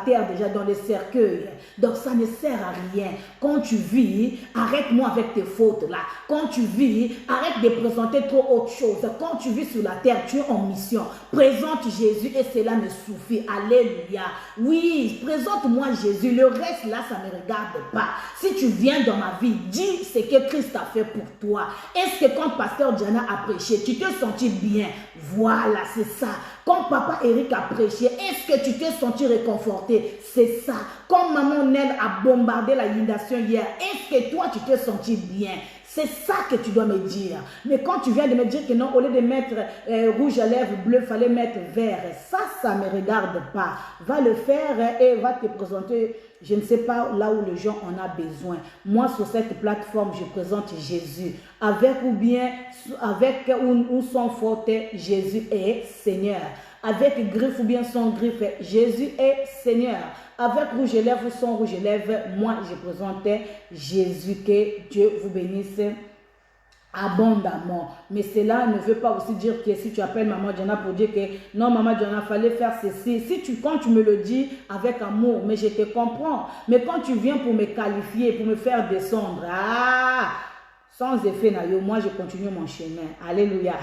terre déjà, dans les cercueils. Donc ça ne sert à rien. Quand tu vis, arrête-moi avec tes fautes là. Quand tu vis, arrête de présenter trop autre chose. Quand tu vis sur la terre, tu es en mission. Présente Jésus et cela me suffit. Alléluia. Oui, présente-moi Jésus. Le reste là, ça ne me regarde pas. Si tu viens dans ma vie, dis ce que Christ a fait pour toi. Est-ce que quand Pasteur Diana a prêché, tu t'es senti bien? Voilà, c'est ça. Quand Papa Eric a prêché, est-ce que tu t'es senti réconforté? C'est ça. Quand Maman Nel a bombardé la inondation hier, est-ce que toi tu t'es senti bien? C'est ça que tu dois me dire. Mais quand tu viens de me dire que non, au lieu de mettre rouge à lèvres bleu, il fallait mettre vert. Ça ne me regarde pas. Va le faire et va te présenter, je ne sais pas, là où les gens en ont besoin. Moi, sur cette plateforme, je présente Jésus. Avec ou bien, avec ou sans faute, Jésus est Seigneur. Avec griffe ou bien sans griffe, Jésus est Seigneur. Avec rouge et lèvres ou sans rouge et lèvres, moi je présentais Jésus. Que Dieu vous bénisse abondamment. Mais cela ne veut pas aussi dire que si tu appelles Maman Diana pour dire que non, Maman Diana, fallait faire ceci. Quand tu me le dis avec amour, mais je te comprends. Mais quand tu viens pour me qualifier, pour me faire descendre, sans effet, moi je continue mon chemin. Alléluia.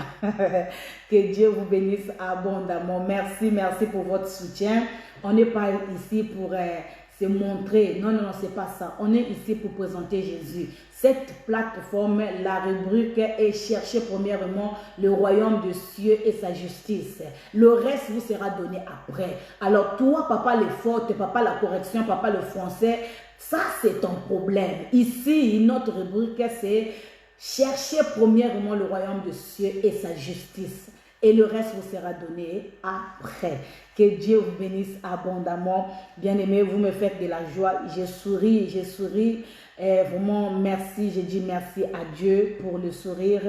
Que Dieu vous bénisse abondamment. Merci, merci pour votre soutien. On n'est pas ici pour se montrer. Non, non, non, c'est pas ça. On est ici pour présenter Jésus. Cette plateforme, la rubrique est chercher premièrement le royaume de cieux et sa justice. Le reste vous sera donné après. Alors toi, papa, les fautes, papa, la correction, papa, le français, ça c'est ton problème. Ici, notre rubrique, c'est chercher premièrement le royaume de cieux et sa justice. Et le reste vous sera donné après. Que Dieu vous bénisse abondamment. Bien-aimés, vous me faites de la joie. Je souris, je souris. Vraiment, merci. Je dis merci à Dieu pour le sourire.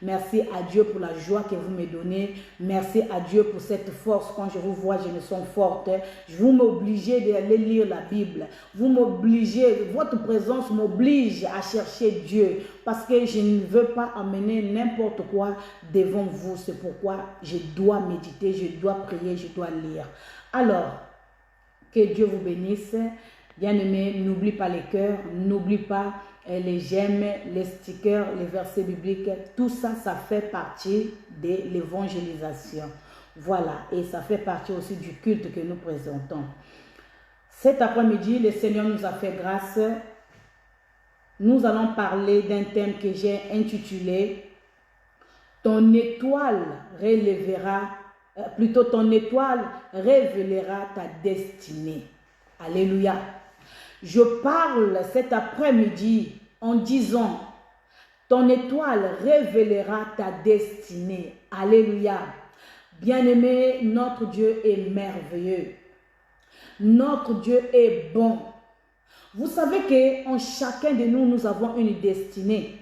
Merci à Dieu pour la joie que vous me donnez. Merci à Dieu pour cette force. Quand je vous vois, je me sens forte. Vous m'obligez d'aller lire la Bible. Vous m'obligez, votre présence m'oblige à chercher Dieu. Parce que je ne veux pas amener n'importe quoi devant vous. C'est pourquoi je dois méditer, je dois prier, je dois lire. Alors, que Dieu vous bénisse. Bien-aimés, n'oublie pas les cœurs, n'oublie pas les j'aime, les stickers, les versets bibliques. Tout ça, ça fait partie de l'évangélisation. Voilà, et ça fait partie aussi du culte que nous présentons. Cet après-midi, le Seigneur nous a fait grâce. Nous allons parler d'un thème que j'ai intitulé « Ton étoile révélera ta destinée. » Alléluia. Je parle cet après-midi en disant « Ton étoile révélera ta destinée. » Alléluia. Bien-aimé, notre Dieu est merveilleux. Notre Dieu est bon. Vous savez qu'en chacun de nous, nous avons une destinée.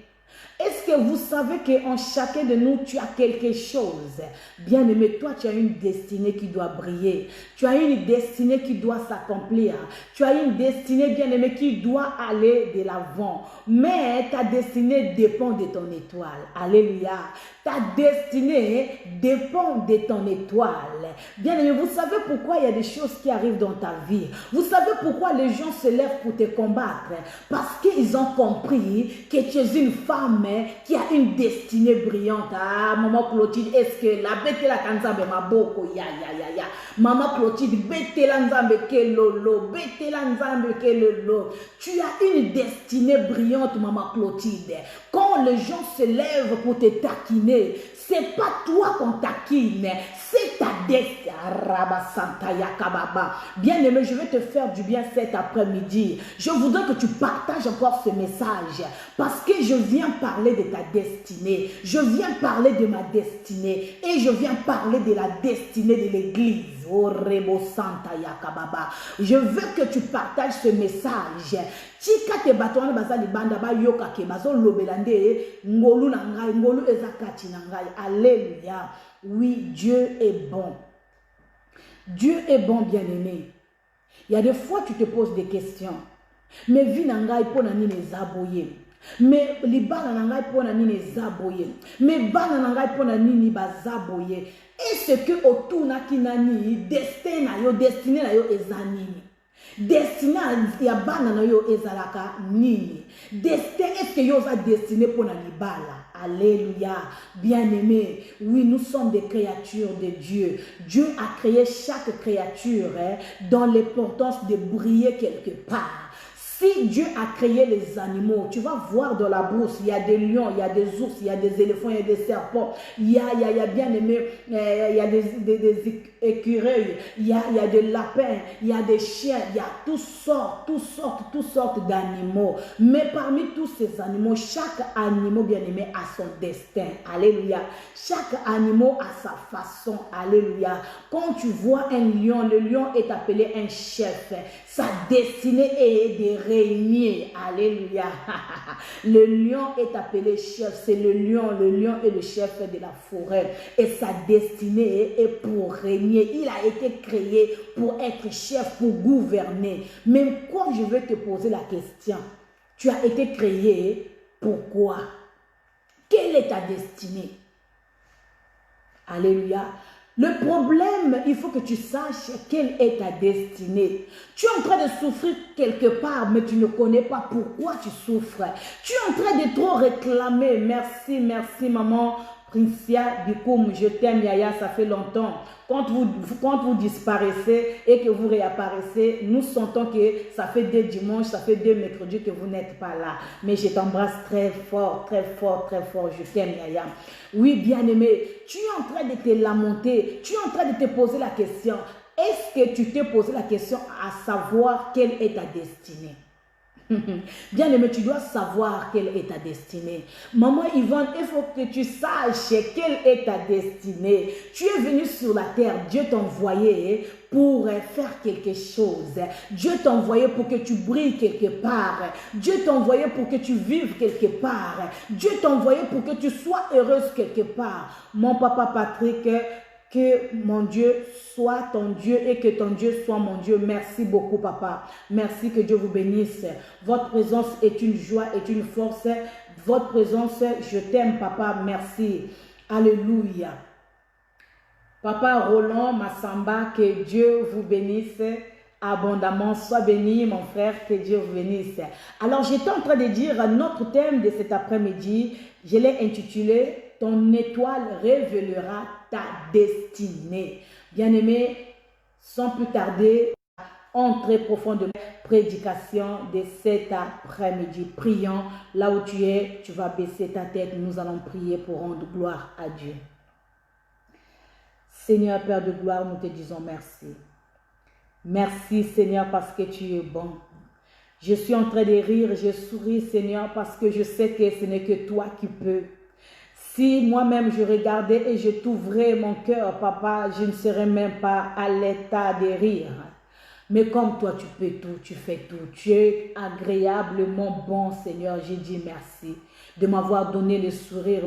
Est-ce que vous savez qu'en chacun de nous, tu as quelque chose? Bien-aimé, toi, tu as une destinée qui doit briller. Tu as une destinée qui doit s'accomplir. Tu as une destinée, bien-aimé, qui doit aller de l'avant. Mais ta destinée dépend de ton étoile. Alléluia. Ta destinée dépend de ton étoile. Bien-aimé, vous savez pourquoi il y a des choses qui arrivent dans ta vie? Vous savez pourquoi les gens se lèvent pour te combattre? Parce qu'ils ont compris que tu es une femme qui a une destinée brillante. Ah, maman Clotilde, est-ce que la bête la kanzambe maboko ya. Maman Clotilde, bête la nzambe ke lolo, bête la nzambe ke lolo. Tu as une destinée brillante, maman Clotilde. Quand les gens se lèvent pour te taquiner, c'est pas toi qu'on taquine, c'est ta destinée. Bien-aimé, je vais te faire du bien cet après-midi. Je voudrais que tu partages encore ce message parce que je viens parler de ta destinée. Je viens parler de ma destinée et je viens parler de la destinée de l'église. Je veux que tu partages ce message. Tika te batwana bazali banda ba yoka ke bazo lobelande ngolu na ngai ngolu ezakati na ngai. Alléluia. Oui, Dieu est bon. Dieu est bon, bien-aimé. Il y a des fois tu te poses des questions. Mais vie na ngai pona nini ezaboye. Mais libana na ngai pona nini ezaboye. Mais bana na ngai pona nini bazaboye. Est-ce que otuna kinani destin na yo destiné na yo ezanini? Destiné ya bana na yo ezalaka nini? Destin, est-ce que yo za destiné pour na libala? Alléluia. Bien-aimé, oui, nous sommes des créatures de Dieu. Dieu a créé chaque créature dans l'importance de briller quelque part. Si Dieu a créé les animaux, tu vas voir dans la brousse, il y a des lions, il y a des ours, il y a des éléphants, il y a des serpents, il y a bien aimé, il y a des écureuils, il y a des lapins, il y a des chiens, il y a toutes sortes d'animaux. Mais parmi tous ces animaux, chaque animal bien aimé a son destin. Alléluia. Chaque animal a sa façon. Alléluia. Quand tu vois un lion, le lion est appelé un chef. Sa destinée est de régner. Alléluia. Le lion est appelé chef. C'est le lion. Le lion est le chef de la forêt. Et sa destinée est pour régner. Il a été créé pour être chef, pour gouverner. Même quand je vais te poser la question, tu as été créé pourquoi? Quelle est ta destinée? Alléluia. Le problème, il faut que tu saches quelle est ta destinée. Tu es en train de souffrir quelque part, mais tu ne connais pas pourquoi tu souffres. Tu es en train de trop réclamer. Merci, merci maman Princia Bikoum, je t'aime Yaya, ça fait longtemps. Quand vous disparaissez et que vous réapparaissez, nous sentons que ça fait 2 dimanches, ça fait 2 mercredis que vous n'êtes pas là. Mais je t'embrasse très fort, très fort, très fort. Je t'aime Yaya. Oui, bien-aimé, tu es en train de te lamenter, tu es en train de te poser la question. Est-ce que tu t'es posé la question à savoir quelle est ta destinée? Bien-aimé, tu dois savoir quelle est ta destinée. Maman Yvonne, il faut que tu saches quelle est ta destinée. Tu es venu sur la terre, Dieu t'a envoyé pour faire quelque chose. Dieu t'a envoyé pour que tu brilles quelque part. Dieu t'a envoyé pour que tu vives quelque part. Dieu t'a envoyé pour que tu sois heureuse quelque part. Mon papa Patrick, que mon Dieu soit ton Dieu et que ton Dieu soit mon Dieu. Merci beaucoup, papa. Merci, que Dieu vous bénisse. Votre présence est une joie, est une force. Votre présence, je t'aime, papa. Merci. Alléluia. Papa Roland Massamba, que Dieu vous bénisse abondamment. Sois béni, mon frère, que Dieu vous bénisse. Alors, j'étais en train de dire notre thème de cet après-midi. Je l'ai intitulé « Ton étoile révélera ta destinée. Bien-aimé, sans plus tarder, entrer profondément prédication de cet après-midi. Prions là où tu es, tu vas baisser ta tête. Nous allons prier pour rendre gloire à Dieu. Seigneur Père de gloire, nous te disons merci. Merci Seigneur parce que tu es bon. Je suis en train de rire, je souris Seigneur parce que je sais que ce n'est que toi qui peux. Si moi-même je regardais et je t'ouvrais mon cœur, papa, je ne serais même pas à l'état de rire. Mais comme toi tu peux tout, tu fais tout. Tu es agréablement bon Seigneur, je dis merci de m'avoir donné le sourire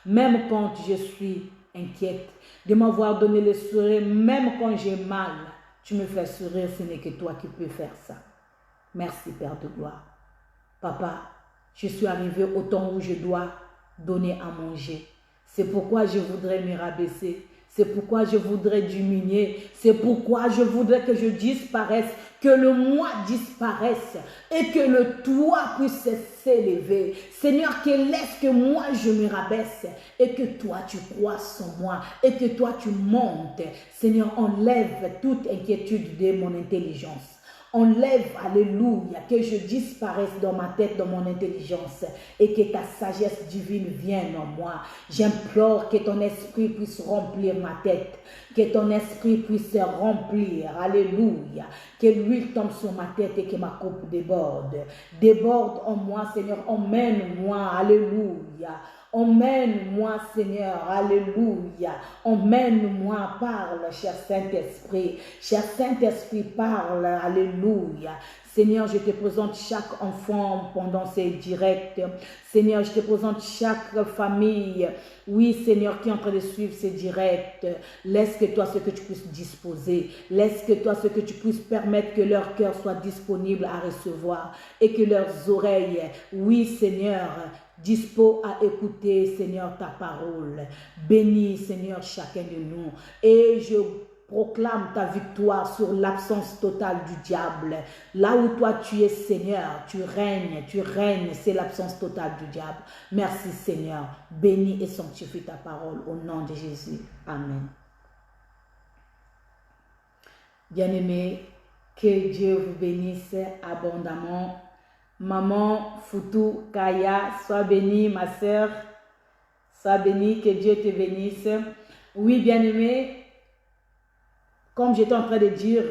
même quand je suis inquiète. De m'avoir donné le sourire même quand j'ai mal. Tu me fais sourire, ce n'est que toi qui peux faire ça. Merci Père de gloire. Papa, je suis arrivé au temps où je dois donner à manger. C'est pourquoi je voudrais me rabaisser. C'est pourquoi je voudrais diminuer. C'est pourquoi je voudrais que je disparaisse, que le moi disparaisse et que le toi puisse s'élever. Seigneur, que laisse que moi je me rabaisse et que toi tu croisses en moi et que toi tu montes. Seigneur, enlève toute inquiétude de mon intelligence. Enlève, alléluia, que je disparaisse dans ma tête, dans mon intelligence et que ta sagesse divine vienne en moi. J'implore que ton esprit puisse remplir ma tête, que ton esprit puisse remplir, alléluia, que l'huile tombe sur ma tête et que ma coupe déborde. Déborde en moi, Seigneur, emmène-moi, alléluia. Emmène-moi, Seigneur, alléluia. Emmène-moi, parle, cher Saint-Esprit. Cher Saint-Esprit, parle, alléluia. Seigneur, je te présente chaque enfant pendant ces directs. Seigneur, je te présente chaque famille. Oui, Seigneur, qui est en train de suivre ces directs. Laisse que toi, ce que tu puisses disposer. Laisse que toi, ce que tu puisses permettre que leur cœur soit disponible à recevoir. Et que leurs oreilles, oui, Seigneur, dispo à écouter, Seigneur, ta parole. Bénis, Seigneur, chacun de nous. Et je proclame ta victoire sur l'absence totale du diable. Là où toi tu es, Seigneur, tu règnes, c'est l'absence totale du diable. Merci, Seigneur. Bénis et sanctifie ta parole au nom de Jésus. Amen. Bien-aimés, que Dieu vous bénisse abondamment. Maman Foutou Kaya, sois bénie, ma sœur. Sois bénie, que Dieu te bénisse. Oui, bien-aimé, comme j'étais en train de dire,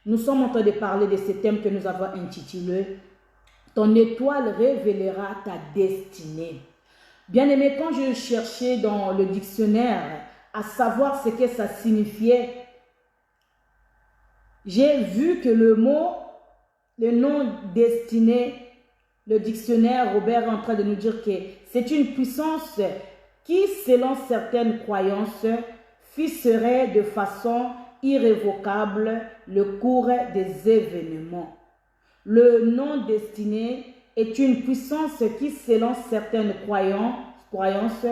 nous sommes en train de parler de ce thème que nous avons intitulé « Ton étoile révélera ta destinée ». Bien-aimé, quand je cherchais dans le dictionnaire à savoir ce que ça signifiait, j'ai vu que le nom destinée, le dictionnaire, Robert est en train de nous dire que c'est une puissance qui, selon certaines croyances, fisserait de façon irrévocable le cours des événements. Le nom destiné est une puissance qui, selon certaines croyances,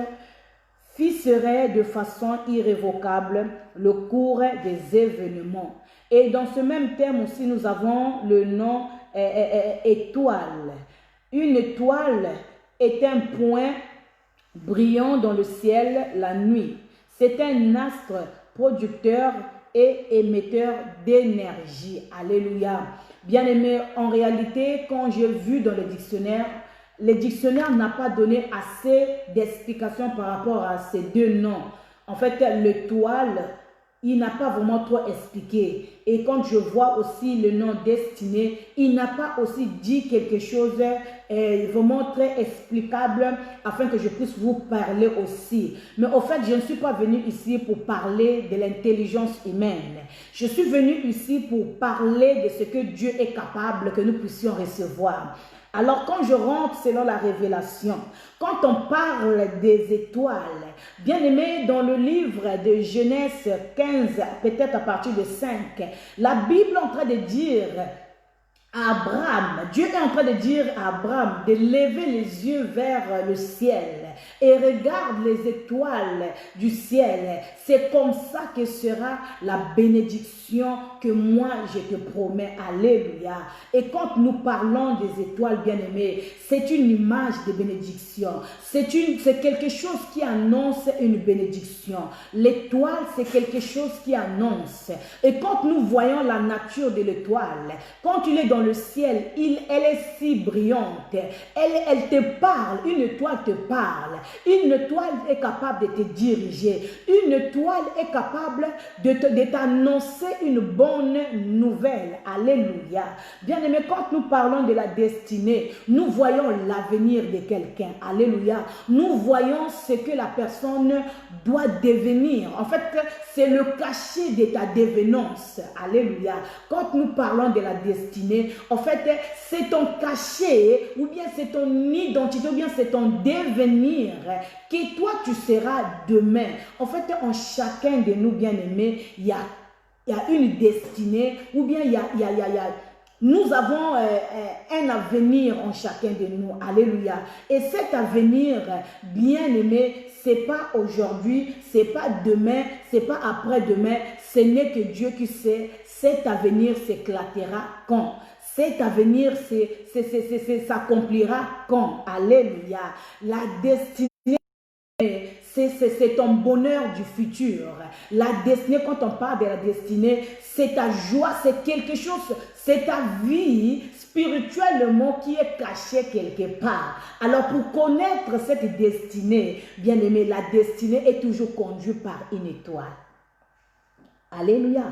fisserait de façon irrévocable le cours des événements. Et dans ce même thème aussi, nous avons le nom étoile. Une étoile est un point brillant dans le ciel la nuit. C'est un astre producteur et émetteur d'énergie. Alléluia. Bien-aimé, en réalité, quand j'ai vu dans le dictionnaire n'a pas donné assez d'explications par rapport à ces deux noms. En fait, l'étoile, il n'a pas vraiment trop expliqué. Et quand je vois aussi le nom destiné, il n'a pas aussi dit quelque chose vraiment très explicable afin que je puisse vous parler aussi. Mais au fait, je ne suis pas venue ici pour parler de l'intelligence humaine. Je suis venue ici pour parler de ce que Dieu est capable que nous puissions recevoir. Alors quand je rentre selon la révélation, quand on parle des étoiles, bien aimé, dans le livre de Genèse 15, peut-être à partir de 5, la Bible est en train de dire Abraham, Dieu est en train de dire à Abraham de lever les yeux vers le ciel et regarde les étoiles du ciel. C'est comme ça que sera la bénédiction que moi je te promets. Alléluia. Et quand nous parlons des étoiles, bien-aimés, c'est une image de bénédiction. C'est quelque chose qui annonce une bénédiction. L'étoile, c'est quelque chose qui annonce. Et quand nous voyons la nature de l'étoile, quand il est dans le ciel, elle est si brillante. Elle te parle. Une étoile te parle. Une étoile est capable de te diriger. Une étoile est capable de t'annoncer une bonne nouvelle. Alléluia. Bien-aimé, quand nous parlons de la destinée, nous voyons l'avenir de quelqu'un. Alléluia. Nous voyons ce que la personne doit devenir. En fait, c'est le cachet de ta devenance. Alléluia. Quand nous parlons de la destinée, en fait, c'est ton cachet, ou bien c'est ton identité, ou bien c'est ton devenir que toi tu seras demain. En fait, en chacun de nous, bien-aimés, il y a une destinée, ou bien nous avons un avenir en chacun de nous. Alléluia. Et cet avenir, bien-aimé, c'est pas aujourd'hui, c'est pas demain, c'est pas après-demain. Ce n'est que Dieu qui sait. Cet avenir s'éclatera quand? Cet avenir s'accomplira quand? Alléluia. La destinée, c'est ton bonheur du futur. La destinée, quand on parle de la destinée, c'est ta joie, c'est quelque chose, c'est ta vie spirituellement qui est cachée quelque part. Alors pour connaître cette destinée, bien aimé, la destinée est toujours conduite par une étoile. Alléluia.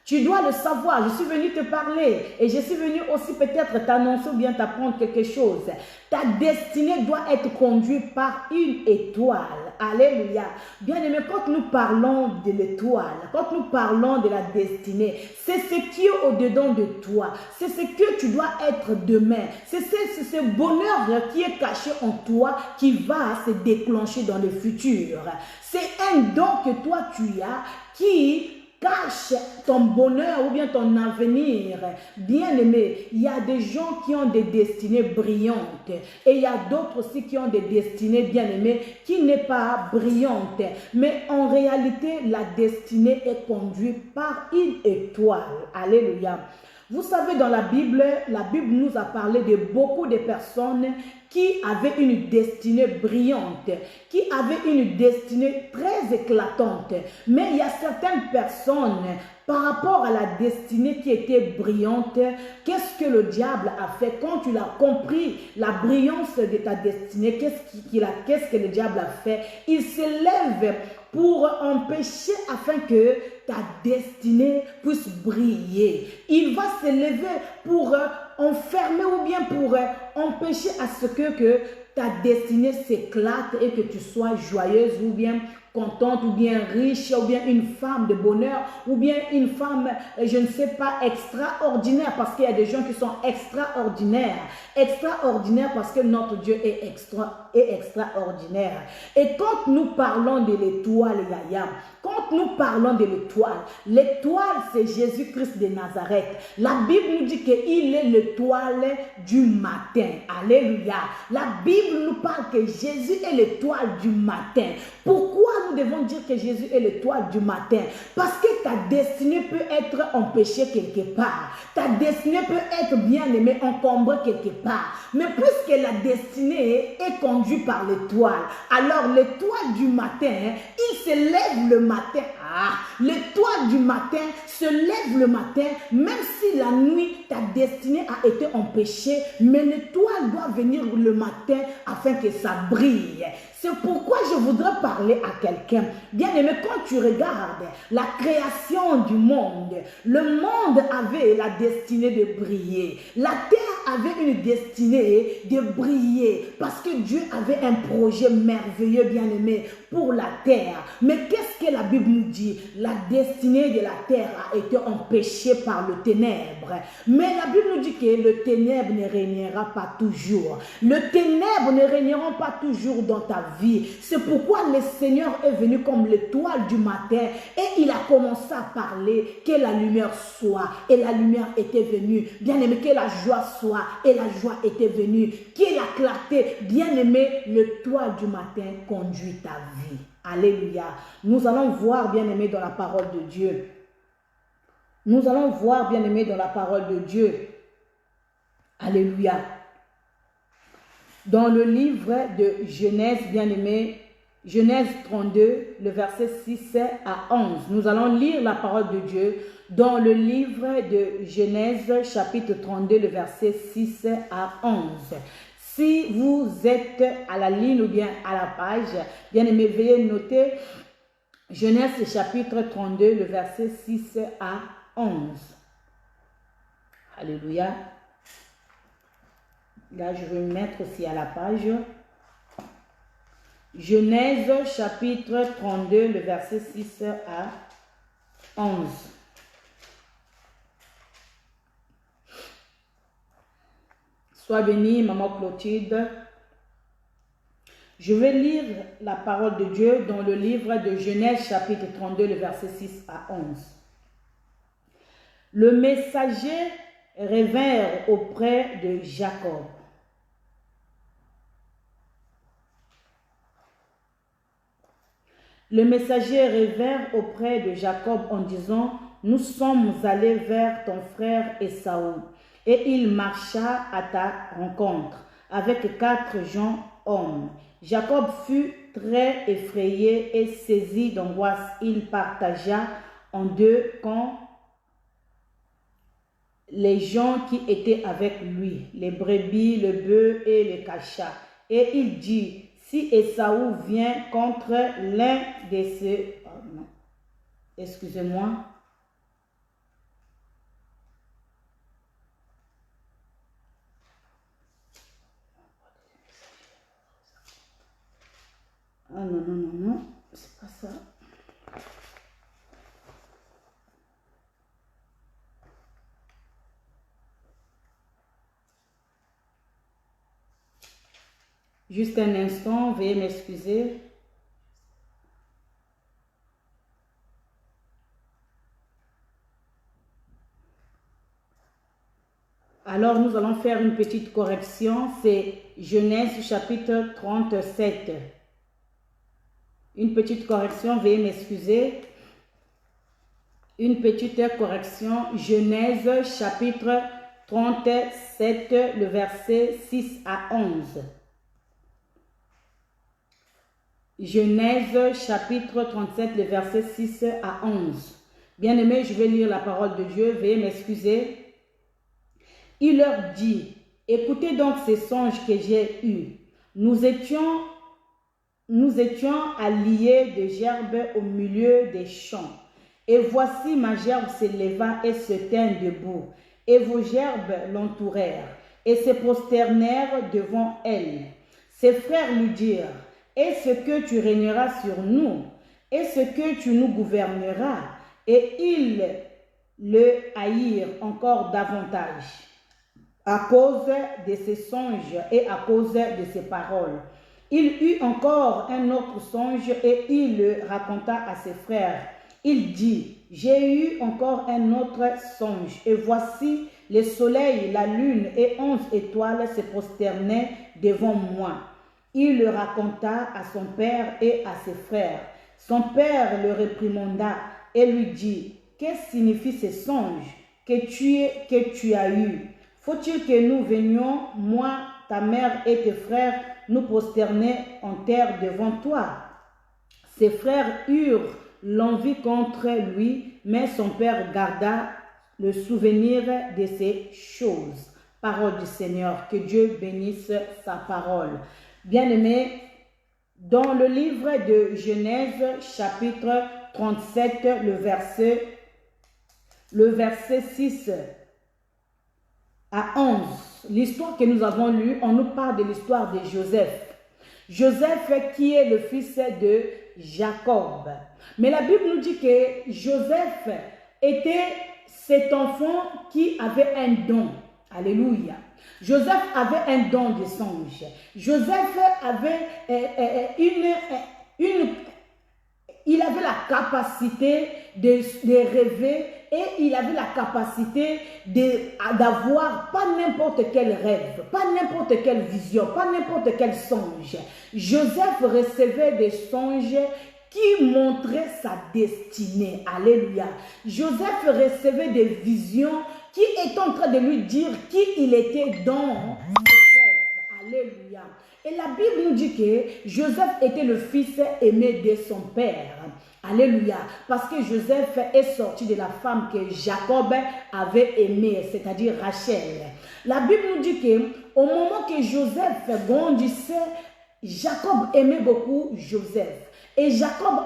Tu dois le savoir. Je suis venu te parler et je suis venu aussi peut-être t'annoncer ou bien t'apprendre quelque chose. Ta destinée doit être conduite par une étoile. Alléluia. Bien-aimé, quand nous parlons de l'étoile, quand nous parlons de la destinée, c'est ce qui est au-dedans de toi. C'est ce que tu dois être demain. C'est ce bonheur qui est caché en toi qui va se déclencher dans le futur. C'est un don que toi tu as qui cache ton bonheur ou bien ton avenir. Bien-aimé, il y a des gens qui ont des destinées brillantes et il y a d'autres aussi qui ont des destinées, bien-aimées, qui n'est pas brillante. Mais en réalité, la destinée est conduite par une étoile. Alléluia. Vous savez, dans la Bible nous a parlé de beaucoup de personnes qui avaient une destinée brillante, qui avaient une destinée très éclatante. Mais il y a certaines personnes, par rapport à la destinée qui était brillante, qu'est-ce que le diable a fait? Quand tu l'as compris, la brillance de ta destinée, qu'est-ce que le diable a fait? Il se lève pour empêcher afin que ta destinée puisse briller. Il va se lever pour enfermer ou bien pour empêcher à ce que ta destinée s'éclate et que tu sois joyeuse ou bien contente ou bien riche ou bien une femme de bonheur ou bien une femme, je ne sais pas, extraordinaire, parce qu'il y a des gens qui sont extraordinaires parce que notre Dieu est extraordinaire. Et quand nous parlons de l'étoile, quand nous parlons de l'étoile c'est Jésus-Christ de Nazareth. La Bible nous dit qu'il est l'étoile du matin. Alléluia. La Bible nous parle que Jésus est l'étoile du matin. Pourquoi nous devons dire que Jésus est l'étoile du matin? Parce que ta destinée peut être empêchée quelque part. Ta destinée peut être bien aimée, encombrée quelque part. Mais puisque la destinée est conduite par l'étoile, alors l'étoile du matin, il se lève le matin. L'étoile du matin se lève le matin, même si la nuit, ta destinée a été empêchée, mais l'étoile doit venir le matin afin que ça brille. C'est pourquoi je voudrais parler à quelqu'un. Bien aimé, quand tu regardes la création du monde, le monde avait la destinée de briller. La terre avait une destinée de briller parce que Dieu avait un projet merveilleux, bien-aimé, pour la terre. Mais qu'est-ce que la Bible nous dit? La destinée de la terre a été empêchée par le ténèbre. Mais la Bible nous dit que le ténèbre ne régnera pas toujours. Le ténèbre ne régnera pas toujours dans ta vie. C'est pourquoi le Seigneur est venu comme l'étoile du matin et il a commencé à parler que la lumière soit. Et la lumière était venue. Bien-aimé, que la joie soit. Et la joie était venue. Que la clarté, bien-aimé, l'étoile du matin conduit ta vie. Alléluia. Nous allons voir, bien-aimé, dans la parole de Dieu. Nous allons voir, bien-aimé, dans la parole de Dieu. Alléluia. Dans le livre de Genèse, bien-aimé, Genèse 32, le verset 6 à 11. Nous allons lire la parole de Dieu dans le livre de Genèse, chapitre 32, le verset 6 à 11. Si vous êtes à la ligne ou bien à la page, bien-aimé, veuillez noter Genèse, chapitre 32, le verset 6 à 11. Alléluia. Là, je vais me mettre aussi à la page. Genèse chapitre 32, le verset 6 à 11. Sois bénie, maman Clotilde. Je vais lire la parole de Dieu dans le livre de Genèse chapitre 32, le verset 6 à 11. Le messager revint auprès de Jacob. Le messager revint auprès de Jacob en disant, « Nous sommes allés vers ton frère Ésaü. » Et il marcha à ta rencontre avec 4 jeunes hommes. Jacob fut très effrayé et saisi d'angoisse. Il partagea en 2 camps les gens qui étaient avec lui, les brebis, le bœuf et les cachats. Et il dit, si Ésaü vient contre l'un de ces... Oh non, excusez-moi. Ah non, non, non, non, c'est pas ça. Juste un instant, veuillez m'excuser. Alors, nous allons faire une petite correction. C'est Genèse chapitre 37. Une petite correction, veuillez m'excuser. Une petite correction. Genèse chapitre 37, le verset 6 à 11. Genèse chapitre 37, le verset 6 à 11. Bien-aimés, je vais lire la parole de Dieu, veuillez m'excuser. Il leur dit, écoutez donc ces songes que j'ai eus. Nous étions alliés de gerbes au milieu des champs. Et voici ma gerbe s'éleva et se tint debout. Et vos gerbes l'entourèrent et se prosternèrent devant elle. Ses frères lui dirent, est-ce que tu régneras sur nous? Est-ce que tu nous gouverneras? Et ils le haïrent encore davantage à cause de ses songes et à cause de ses paroles. Il eut encore un autre songe et il le raconta à ses frères. Il dit, j'ai eu encore un autre songe et voici le soleil, la lune et 11 étoiles se prosternaient devant moi. Il le raconta à son père et à ses frères. Son père le réprimanda et lui dit, qu'est-ce signifient ces songes que tu as eus? Faut-il que nous venions, moi, ta mère et tes frères, nous prosterner en terre devant toi? Ses frères eurent l'envie contre lui, mais son père garda le souvenir de ces choses. Parole du Seigneur, que Dieu bénisse sa parole. Bien-aimés, dans le livre de Genèse, chapitre 37, le verset 6 à 11. l'histoire que nous avons lue, on nous parle de l'histoire de Joseph. Joseph qui est le fils de Jacob. Mais la Bible nous dit que Joseph était cet enfant qui avait un don. Alléluia. Joseph avait un don de songe. Joseph avait il avait la capacité de rêver et il avait la capacité d'avoir pas n'importe quel rêve, pas n'importe quelle vision, pas n'importe quel songe. Joseph recevait des songes qui montraient sa destinée. Alléluia. Joseph recevait des visions qui étaient en train de lui dire qui il était dans ses rêves. Alléluia. Et la Bible nous dit que Joseph était le fils aimé de son père. Alléluia. Parce que Joseph est sorti de la femme que Jacob avait aimée, c'est-à-dire Rachel. La Bible nous dit qu'au moment que Joseph grandissait, Jacob aimait beaucoup Joseph. Et Jacob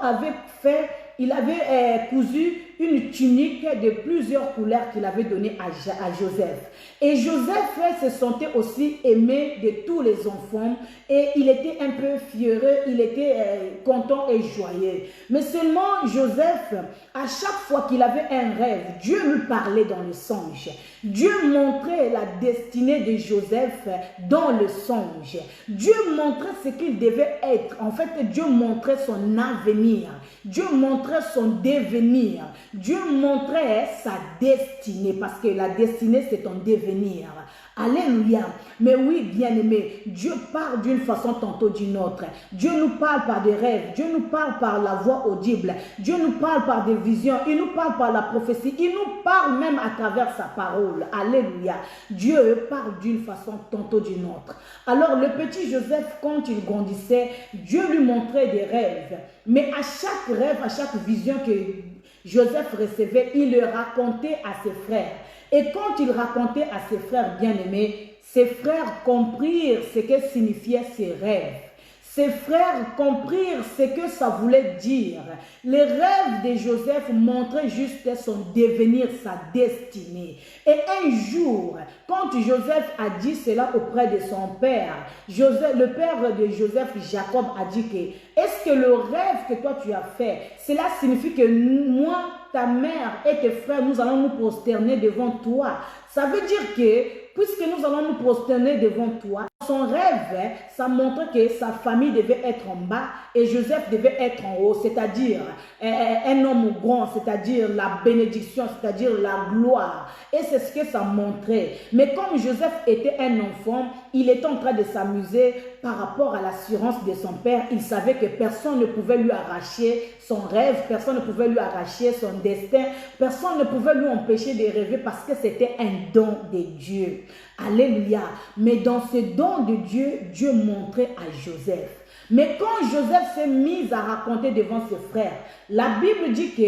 il avait cousu une tunique de plusieurs couleurs qu'il avait donnée à Joseph. Et Joseph se sentait aussi aimé de tous les enfants et il était un peu fier, il était content et joyeux. Mais seulement Joseph, à chaque fois qu'il avait un rêve, Dieu lui parlait dans le songe. Dieu montrait la destinée de Joseph dans le songe. Dieu montrait ce qu'il devait être. En fait, Dieu montrait son avenir. Dieu montrait son devenir. Dieu montrait sa destinée parce que la destinée, c'est ton devenir. Alléluia. Mais oui, bien-aimé, Dieu parle d'une façon tantôt d'une autre. Dieu nous parle par des rêves. Dieu nous parle par la voix audible. Dieu nous parle par des visions. Il nous parle par la prophétie. Il nous parle même à travers sa parole. Alléluia. Dieu parle d'une façon tantôt d'une autre. Alors, le petit Joseph, quand il grandissait, Dieu lui montrait des rêves. Mais à chaque rêve, à chaque vision que Joseph recevait, il le racontait à ses frères. Et quand il racontait à ses frères bien-aimés, ses frères comprirent ce que signifiaient ses rêves. Ses frères comprirent ce que ça voulait dire. Les rêves de Joseph montraient juste son devenir, sa destinée. Et un jour, quand Joseph a dit cela auprès de son père, le père de Joseph, Jacob, a dit que est-ce que le rêve que toi tu as fait, cela signifie que moi, ta mère et tes frères, nous allons nous prosterner devant toi. Ça veut dire que puisque nous allons nous prosterner devant toi, son rêve, ça montre que sa famille devait être en bas et Joseph devait être en haut, c'est-à-dire un homme grand, c'est-à-dire la bénédiction, c'est-à-dire la gloire. Et c'est ce que ça montrait. Mais comme Joseph était un enfant, il était en train de s'amuser par rapport à l'assurance de son père. Il savait que personne ne pouvait lui arracher son rêve, personne ne pouvait lui arracher son destin, personne ne pouvait lui empêcher de rêver parce que c'était un don de Dieu. Alléluia. Mais dans ce don de Dieu, Dieu montrait à Joseph. Mais quand Joseph s'est mis à raconter devant ses frères, la Bible dit que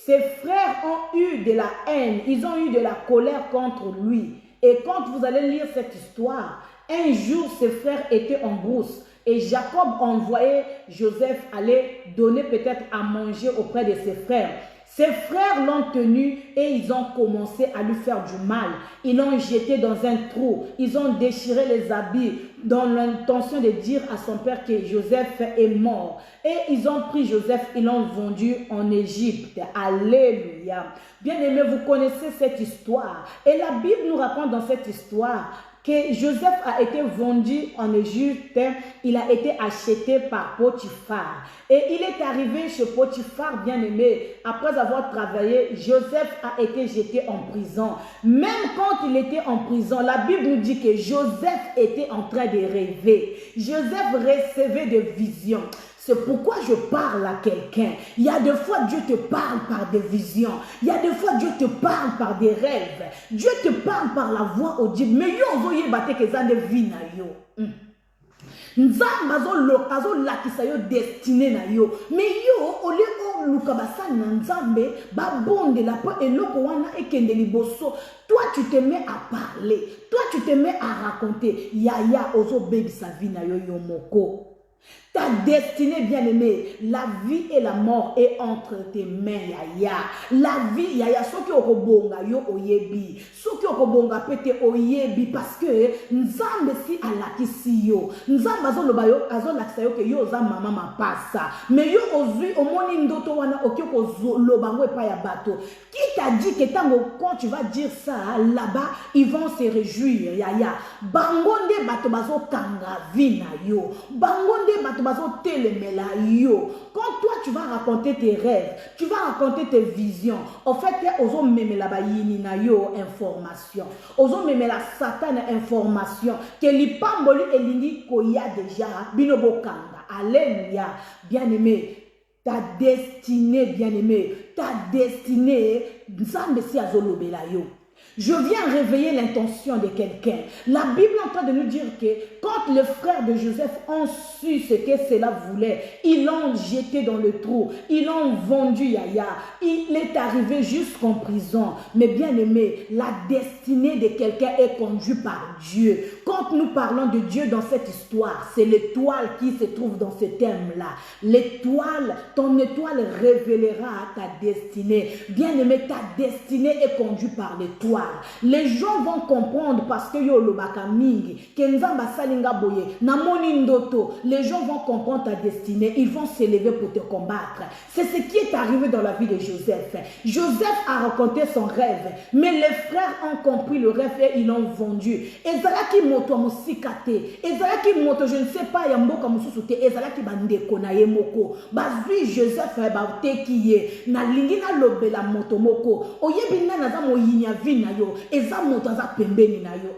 ses frères ont eu de la haine, ils ont eu de la colère contre lui. Et quand vous allez lire cette histoire, un jour ses frères étaient en brousse. Et Jacob envoyait Joseph aller donner peut-être à manger auprès de ses frères. Ses frères l'ont tenu et ils ont commencé à lui faire du mal. Ils l'ont jeté dans un trou. Ils ont déchiré les habits dans l'intention de dire à son père que Joseph est mort. Et ils ont pris Joseph, ils l'ont vendu en Égypte. Alléluia. Bien-aimés, vous connaissez cette histoire. Et la Bible nous raconte dans cette histoire que Joseph a été vendu en Égypte, il a été acheté par Potiphar. Et il est arrivé chez Potiphar, bien-aimé, après avoir travaillé, Joseph a été jeté en prison. Même quand il était en prison, la Bible nous dit que Joseph était en train de rêver. Joseph recevait des visions. C'est pourquoi je parle à quelqu'un. Il y a des fois Dieu te parle par des visions. Il y a des fois Dieu te parle par des rêves. Dieu te parle par la voix audible. Mais yo voyez battre que ça devine na yo. Nzamba zo lakisa yo destiné na yo. Mais yo ole o lukabasa na nzambe ba bonde la po eloko wana ekende liboso. Toi tu te mets à parler. Toi tu te mets à raconter. Yaya ozo baby sa vie na yo yo moko. Ta destinée, bien-aimé, la vie et la mort est entre tes mains, Yaya. La vie, Yaya, ce qui okobonga yo oyebi, ce qui okobonga pete oyebi, parce que nzambe si alakisi yo, nzambe azoloba yo, azolakisa yo ke yo za mama mapasa, mais yo ozui omoni ndoto wana oki kozoloba ngo epa ya bato. Qui t'a dit que quand tu vas dire ça là-bas, ils vont se réjouir, Yaya. Bangonde bato bazo kanga vi na yo, bangonde bato quand toi tu vas raconter tes rêves, tu vas raconter tes visions, en fait, ozo meme la bayini na yo information, ozo meme la satan information, que li pamboli elingi koya déjà, binobo kanga. Alléluia, bien-aimé. Ta destinée, bien-aimé, ta destinée, nzambe si azolobela yo. Je viens réveiller l'intention de quelqu'un. La Bible est en train de nous dire que quand les frères de Joseph ont su ce que cela voulait, ils l'ont jeté dans le trou, ils l'ont vendu, Yaya. Il est arrivé jusqu'en prison. Mais bien aimé, la destinée de quelqu'un est conduite par Dieu. Quand nous parlons de Dieu dans cette histoire, c'est l'étoile qui se trouve dans ce thème-là. L'étoile, ton étoile révélera ta destinée. Bien aimé, ta destinée est conduite par l'étoile. Les gens vont comprendre parce que yo lobaka mingi kenzamba salinga boye na moni ndoto. Les gens vont comprendre ta destinée, ils vont s'élever pour te combattre. C'est ce qui est arrivé dans la vie de Joseph. Joseph a raconté son rêve, mais les frères ont compris le rêve et ils l'ont vendu. Ezalaki moto musikate, ezalaki moto je ne sais pas ya mboka mususute, ezalaki bandeko na ye moko. Bazui Joseph ba tekiye na lingina lobela moto moko. Oyebi na za moyinya vina yo eza moto aza pembeni na yo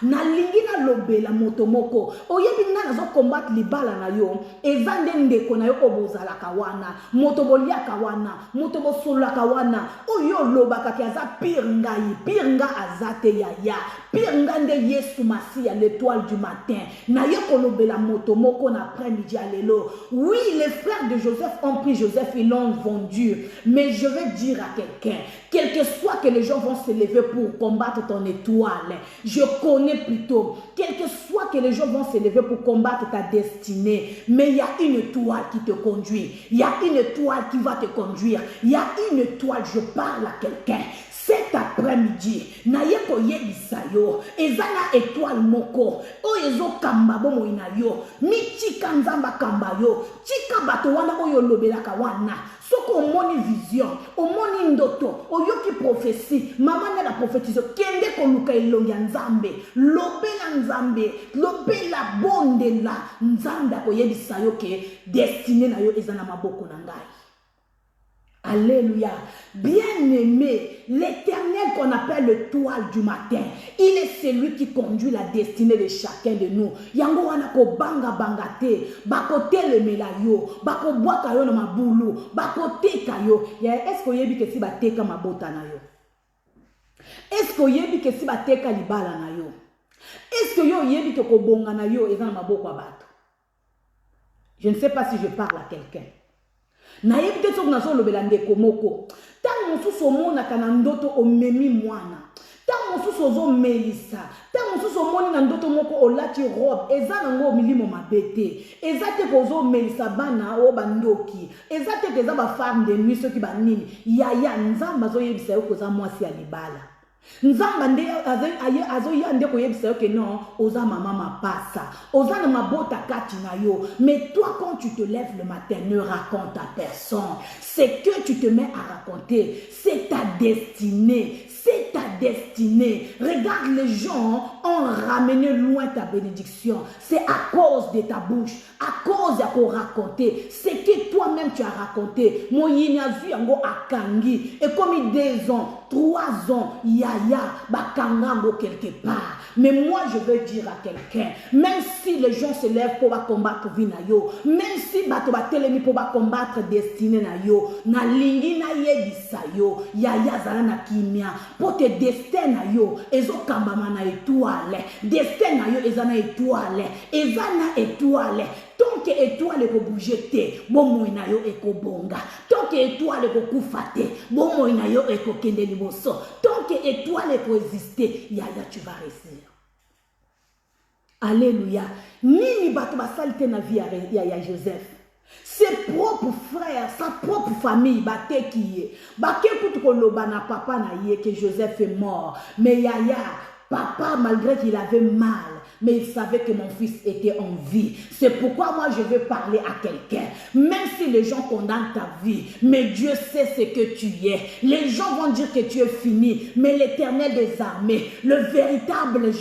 na lingi na lobela moto moko oyebi na zo combattre libala na yo eza ndeko na yo obozala kawana moto boliaka wana moto bosolaka wana oyo lobaka ki aza pirnga azate yaya pirnga nde Yesu Masia l'étoile du matin na yo kolobela moto moko na après-midi alelo. Oui, les frères de Joseph ont pris Joseph, ils l'ont vendu, mais je vais dire à quelqu'un, quel que soit que les gens vont se lever pour combattre ton étoile, je connais plutôt, quel que soit que les gens vont se lever pour combattre ta destinée, mais il y a une étoile qui te conduit, il y a une étoile qui va te conduire, il y a une étoile, je parle à quelqu'un. Cet après-midi, nayeko yebisa yo, ezana étoile moko, o ezo kamba bomo ina yo, mi chika nzamba kamba yo, chika bato wana oyo lobelaka wana. Soko omoni vision, omoni ndoto, oyoki prophétie, mama na la prophétise, kende koluka elongi nzambe, lobela nzambe, lobela bonde la nzambe akoyebisa yo ke destinée na yo ezana maboko na ngai. Alléluia. Bien-aimé, l'Éternel qu'on appelle l'étoile du matin, il est celui qui conduit la destinée de chacun de nous. Yango wana ko banga bangate, bako teleme la yo, bako boaka yo na mabulu, bako teka yo. Est-ce que yebi ke si ba teka mabota na yo? Est-ce que yebi ke si ba teka libala na yo? Est-ce que yo yebi ke ko bonga na yo eza na maboko ya bato? Je ne sais pas si je parle à quelqu'un. Na yebite sok na so lobela ndeko moko tango mosusu omonaka na ndoto omemi mwana tango mosusu ozomelisa tango mosusu omoni na ndoto moko olati robe eza nango milimo mabe te eza te kozomelisa bana o bandoki eza te eza bafemme de nuit soki banini yaya nzambe azoyebisa yo koza mwasi ya libala nzamba nde azoya nde koyebisa yo ke non oza mama mapasa oza na mabota kati na yo. Mais toi quand tu te lèves le matin ne raconte à personne ce que tu te mets à raconter, c'est ta destinée. C'est ta destinée. Regarde, les gens ont ramené loin ta bénédiction. C'est à cause de ta bouche, à cause de quoi raconter. C'est que toi-même tu as raconté. Mon yinazu yango akangi. Et comme 2 ans, 3 ans, yaya, bakangango quelque part. Mais moi je veux dire à quelqu'un, même si les gens se lèvent pour combattre vinayo, même si bato batelemi pour combattre destinée na yo, na lingi na yebisa yo, yaya zala na kimia. Pour te destin na yo, ezo kambama na étoile, destin na yo ezana étoile, ezana étoile. Tant que étoile ko bouger te, bomo na yo eko bonga. Tant que étoile ko kufa te, bomo na yo eko kende liboso. Tant que étoile ko exister, yaya tu vas réussir. Alléluia. Nini bato basalite na vie ya Joseph. Ses propres frères, sa propre famille, bate qui est. Bake kutu koloba na papa na ye que Joseph est mort. Mais Yaya, papa, malgré qu'il avait mal, mais il savait que mon fils était en vie. C'est pourquoi moi je veux parler à quelqu'un. Même si les gens condamnent ta vie, mais Dieu sait ce que tu es. Les gens vont dire que tu es fini, mais l'Éternel des armées, le véritable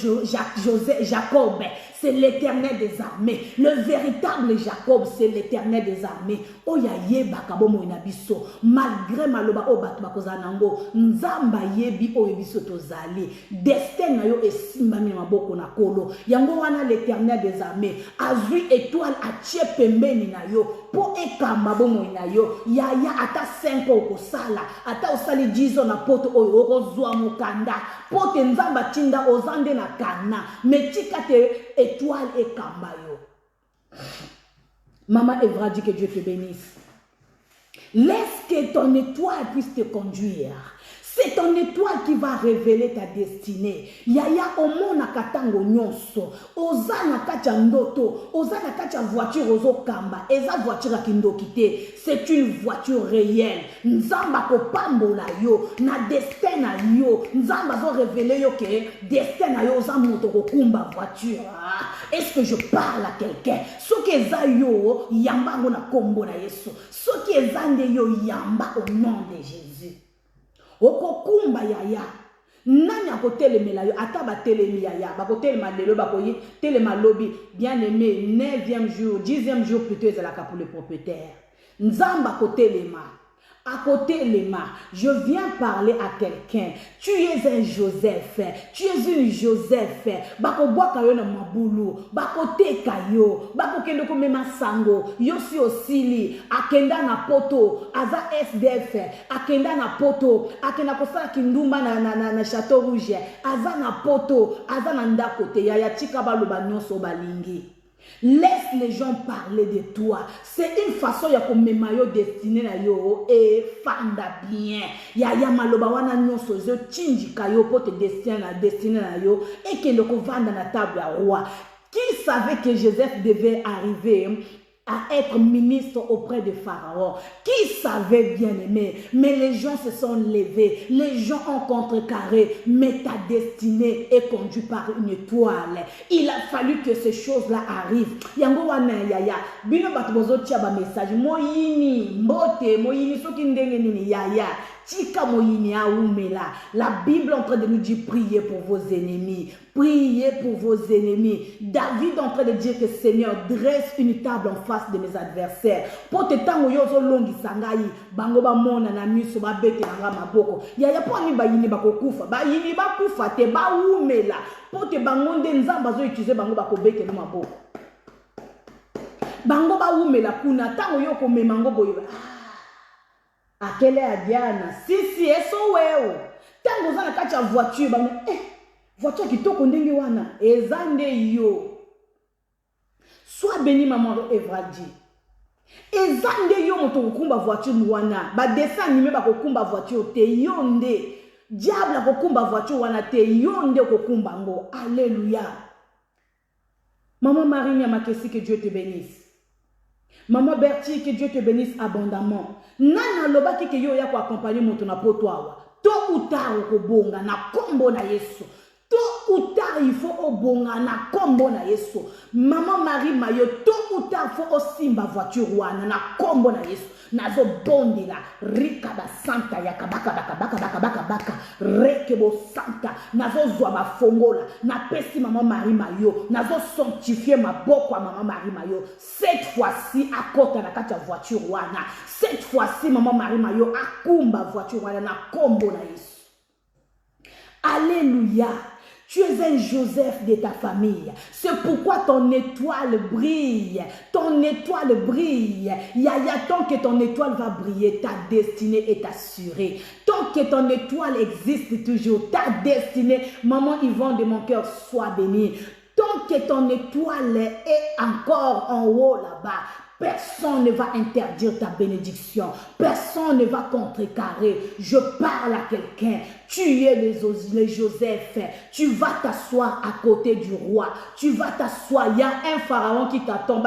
Jacob, c'est l'Éternel des armées. Le véritable Jacob, c'est l'Éternel des armées. Oya yeba kabomo inabiso. Malgré maloba o batu bakozanango, nzamba yebi o yebiso tozali. Destin na yo esimba mi maboko na kolo. Yango wana l'Éternel des armées. Azui étoile atie pembeni na yo. Po ekamba bomo na yo. Yaya ata 5 ans okosala. Ata osali 10 ans na poto oyo okozwa mokanda. Pote nzamba tinda ozande na kana. Metika te étoile et kambayo. Maman Evra dit que Dieu te bénisse. Laisse que ton étoile puisse te conduire. C'est ton étoile qui va révéler ta destinée. Yaya omona katango nyonso. Oza na kacha ndoto. Oza na kacha voiture ozo kamba. Eza voiture akindokite. C'est une voiture réelle. Nzamba ko pambola yo. Na destin na yo. Nzamba zo révéler yo ke destin na yo oza moto ko kumba voiture. Est-ce que je parle à quelqu'un? Soki eza yo yamba ngona kombo na Yesu. Soki eza nde yo yamba au nom de Jésus. Okokumba yaya nani akotelemela yo ata batelemi yaya bakotelema lelo bakoyi telema lobi bien aimé 9e jour 10e jour plutôt ezalaka pour le propriétaire nzamba kotelema à côté les mains, je viens parler à quelqu'un. Tu es un Joseph. Tu es une Joseph. Bako boa kayo na mabulu. Bako te kayo. Bako kendo komema sango. Yosi osili. Akenda na poto. Aza SDF. Akenda na poto. Akenda kosala kindumba na Château Rouge. Aza na poto. Aza na ndakote. Yaya tika baloba nyonso balingi. Laisse les gens parler de toi. C'est une façon ya komemayo destiné na yo et fanda bien. Ya maloba wana nyonso zo chinji kayo pour te destiné na yo et que le vanda na table à roi. Qui savait que Joseph devait arriver à être ministre auprès de Pharaon? Qui savait, bien aimé? Mais les gens se sont levés, les gens ont contrecarré, mais ta destinée est conduite par une étoile. Il a fallu que ces choses-là arrivent. Yango wana yaya, bino batubozo tiaba message, moyini, mbote, moyini, soki ndenge nini yaya. Tika moyini aoumela. La Bible est en train de nous dire priez pour vos ennemis. Priez pour vos ennemis. David est en train de dire que Seigneur dresse une table en face de mes adversaires. Pour te tango yozo longi sangai bango ba mona na miso ba bete na maboko. Ya po ni ba yini ba kokufa. Ba yini ba kufa te ba oumela. Pour te bangonde nzamba zo utiliser bango ba ko bete na maboko. Bango ba oumela kuna tango yo ko memango boyo. Akele adiana si eso weo tango za na kati ya voiture ba voiture kitoko ndenge wana ezande yo. Sois béni maman Evradi. Ezande yo moto kokumba voiture wana ba dessin animé ba kokumba voiture te yonde diable kokumba voiture wana te yonde kokumba ngo. Alléluia. Maman Marie Nyamakesi, que Dieu te bénisse. Maman Bertie, que Dieu te bénisse abondamment. Nana lobaki ke yo ya ko accompagner moto na potwawa. To utaro ko bonga na kombo na Yesu. To utaro il faut obonga na kombo na Yesu. Maman Marie Mayo, to utaro faut osimba voiture wana na kombo na Yesu. Nazo bondela rikaba santa ya kabaka baka rekebo santa nazo zwa ba fongola na pesi maman Marie Mayo nazo sanctifier maboko à maman Marie Mayo. Cette fois-ci akota na kati ya voiture wana. Cette fois-ci maman Marie Mayo akumba voiture wana na kombo na Yesu. Alléluia. Tu es un Joseph de ta famille. C'est pourquoi ton étoile brille. Ton étoile brille. Yaya, tant que ton étoile va briller, ta destinée est assurée. Tant que ton étoile existe toujours, ta destinée, maman Yvonne de mon cœur, sois bénie. tant que ton étoile est encore en haut là-bas, personne ne va interdire ta bénédiction. Personne ne va contrecarrer. Je parle à quelqu'un. Tu es les Joseph. Tu vas t'asseoir à côté du roi. Tu vas t'asseoir. Il y a un pharaon qui t'attend.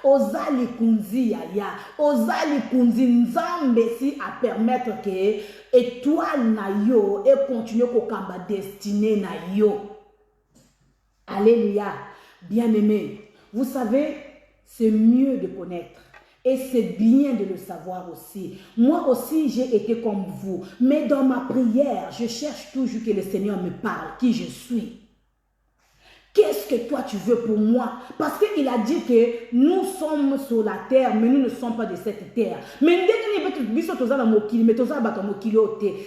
Ozali kunzi yaya. Ozali kunzi nzambe si à permettre que étoile na yo et continue kokamba destinée na yo. Alléluia. Bien-aimé. Vous savez, c'est mieux de connaître. Et c'est bien de le savoir aussi. Moi aussi, j'ai été comme vous. Mais dans ma prière, je cherche toujours que le Seigneur me parle, qui je suis. Qu'est-ce que toi tu veux pour moi? Parce qu'il a dit que nous sommes sur la terre, mais nous ne sommes pas de cette terre. Mais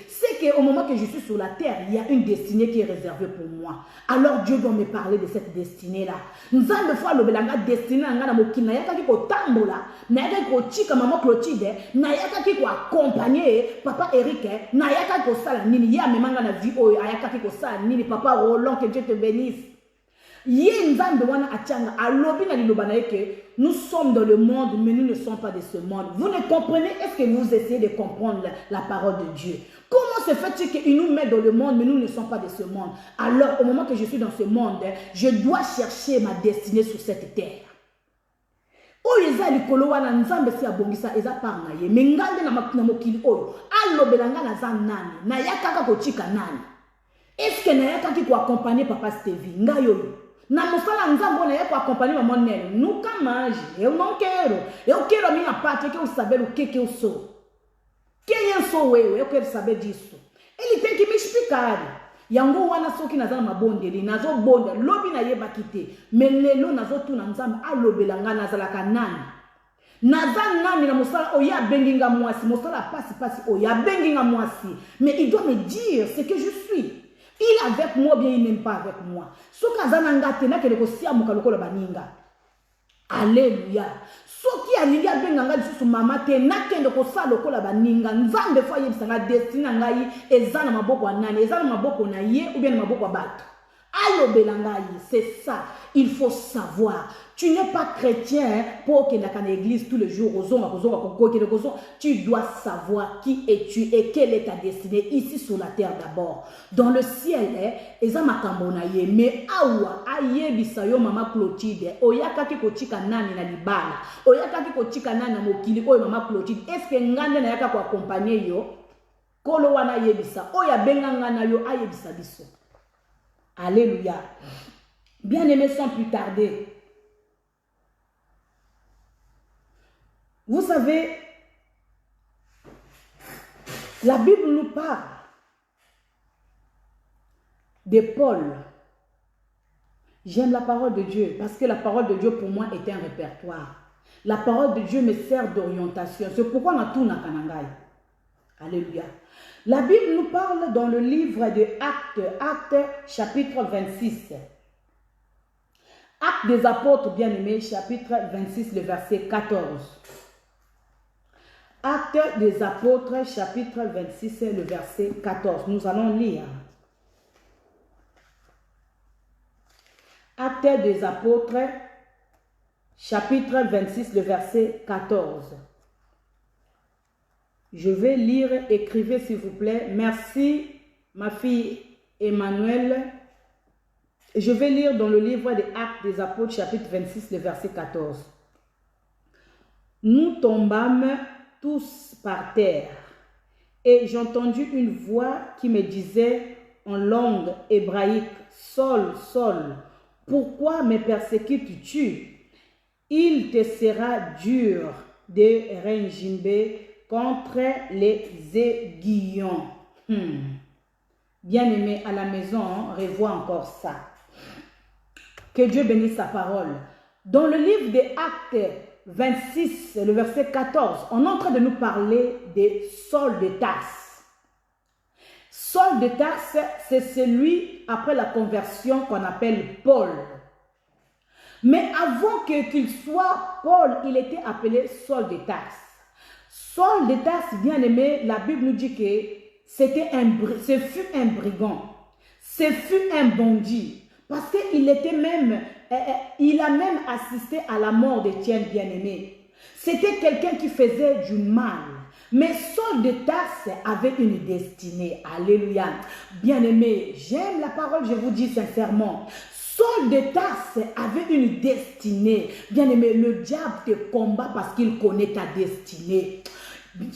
c'est qu'au moment que je suis sur la terre, il y a une destinée qui est réservée pour moi. Alors Dieu doit me parler de cette destinée-là. Nous avons fois le belanga destinée à mokili na yaka ki ko tambola, na yaka ko chika maman Clotilde, na yaka ki ko accompagner papa Eric, na yaka ko sala nini ya memanga na vie oyo ayaka ki ko sala nini papa Roland, que Dieu te bénisse. Nous sommes dans le monde, mais nous ne sommes pas de ce monde. Vous ne comprenez? Est-ce que vous essayez de comprendre la parole de Dieu? Comment se fait-il qu'il nous met dans le monde, mais nous ne sommes pas de ce monde? Alors, au moment que je suis dans ce monde, je dois chercher ma destinée sur cette terre. Est-ce que nayaka ki ko accompagner papa Stevie ngayo? Na musala nzambo na yako accompagner maman Nel. Nunca mais. Eu não quero. Eu quero a minha parte, eu quero saber o que eu sou. Quem eu sou eu quero saber disso. Ele tem que me explicar. Yango wana soki nazana mabondeli, nazo bonda, lobi na yeba kite. Melelo nazo tuna nzambe alobelanga nazalaka nani. Naza nani na musala oya benginga mwasi, musala pasi oya benginga mwasi. Mais il doit me dire ce que je suis. Il est avec moi, bien il n'est pas avec moi. Alléluia. Soki alingi abenga lisusu mama te nakende kosala lokola baninga nzambe fa yebisanga destina ngai eza na maboko ya nani, eza na maboko na ye ou bien na maboko ya bato. Alobela ngai, c'est ça. Il faut savoir. Tu n'es pas chrétien pour que dans l'église tous les jours, tu dois savoir qui es-tu et quelle est ta destinée ici sur la terre d'abord. Dans le ciel, mais awa aye bisayo mama Clotilde, oyaka ki kochika nani na libala, oyaka ki kochika nani na mokili oyo mama Clotilde. Est-ce que ngande na yaka ko accompagner yo? Kolo wana yebisa, oya benga ngana yo ayebisa biso. Alléluia. Bien-aimés, sans plus tarder. Vous savez, la Bible nous parle de Paul. J'aime la parole de Dieu parce que la parole de Dieu pour moi est un répertoire. La parole de Dieu me sert d'orientation. C'est pourquoi on a tout dans Kanangai. Alléluia. La Bible nous parle dans le livre de Actes chapitre 26. Actes des apôtres bien-aimés, chapitre 26, le verset 14. Actes des apôtres, chapitre 26, le verset 14. Nous allons lire. Actes des apôtres, chapitre 26, le verset 14. Je vais lire, écrivez s'il vous plaît. Merci, ma fille Emmanuel. Je vais lire dans le livre des Actes des Apôtres, chapitre 26, le verset 14. Nous tombâmes tous par terre, et j'entendis une voix qui me disait en langue hébraïque, Saul, Saul, pourquoi me persécutes-tu? Il te sera dur de réngimber contre les aiguillons. Bien-aimé à la maison, revois encore ça. Que Dieu bénisse sa parole. Dans le livre des Actes 26, le verset 14, on est en train de nous parler de Saul de Tarse. Saul de Tarse, c'est celui après la conversion qu'on appelle Paul. Mais avant qu'il soit Paul, il était appelé Saul de Tarse. Saul de Tarse, bien aimé, la Bible nous dit que ce fut un brigand, ce fut un bandit. Parce qu'il était même, il a même assisté à la mort d'Étienne bien-aimé. C'était quelqu'un qui faisait du mal. Mais Saul de Tarse avait une destinée. Alléluia. Bien-aimé, j'aime la parole, je vous dis sincèrement. Saul de Tarse avait une destinée. Bien-aimé, le diable te combat parce qu'il connaît ta destinée.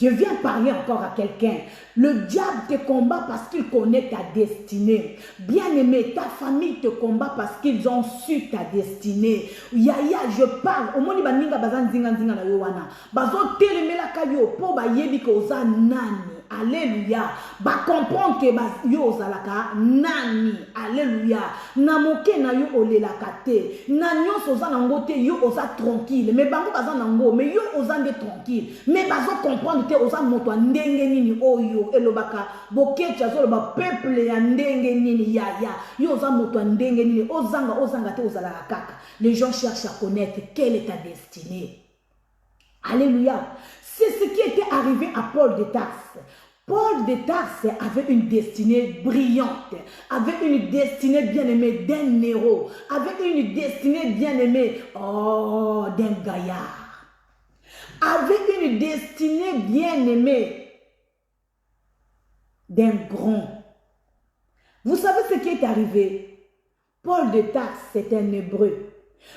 Je viens parler encore à quelqu'un. Le diable te combat parce qu'il connaît ta destinée. Bien-aimé, ta famille te combat parce qu'ils ont su ta destinée. Yaya, je parle. Au moins, baninga bazan zinga zinga na yowana. Bazo telemela kayo po ba yebi ko za nani. Alléluia. Ba comprendre que ba yo ozalaka nani. Alléluia. Na moke na yo olelaka te. Na nyonso za nango te yo oza tranquille. Mais bango bazan nango, mais yo oza nde tranquille. Mais bazo comprendre te oza moto ndenge nini oyo elobaka bokecha zo ba peuple ya ndenge nini ya yo oza moto ndenge nini ozanga te ozalaka kaka. Les gens cherchent à connaître quelle est ta destinée. Alléluia. C'est ce qui était arrivé à Paul de Tarse. Paul de Tarse avait une destinée brillante, avait une destinée bien-aimée d'un héros, avait une destinée bien-aimée d'un gaillard, avait une destinée bien-aimée d'un grand. Vous savez ce qui est arrivé? Paul de Tarse, c'est un hébreu,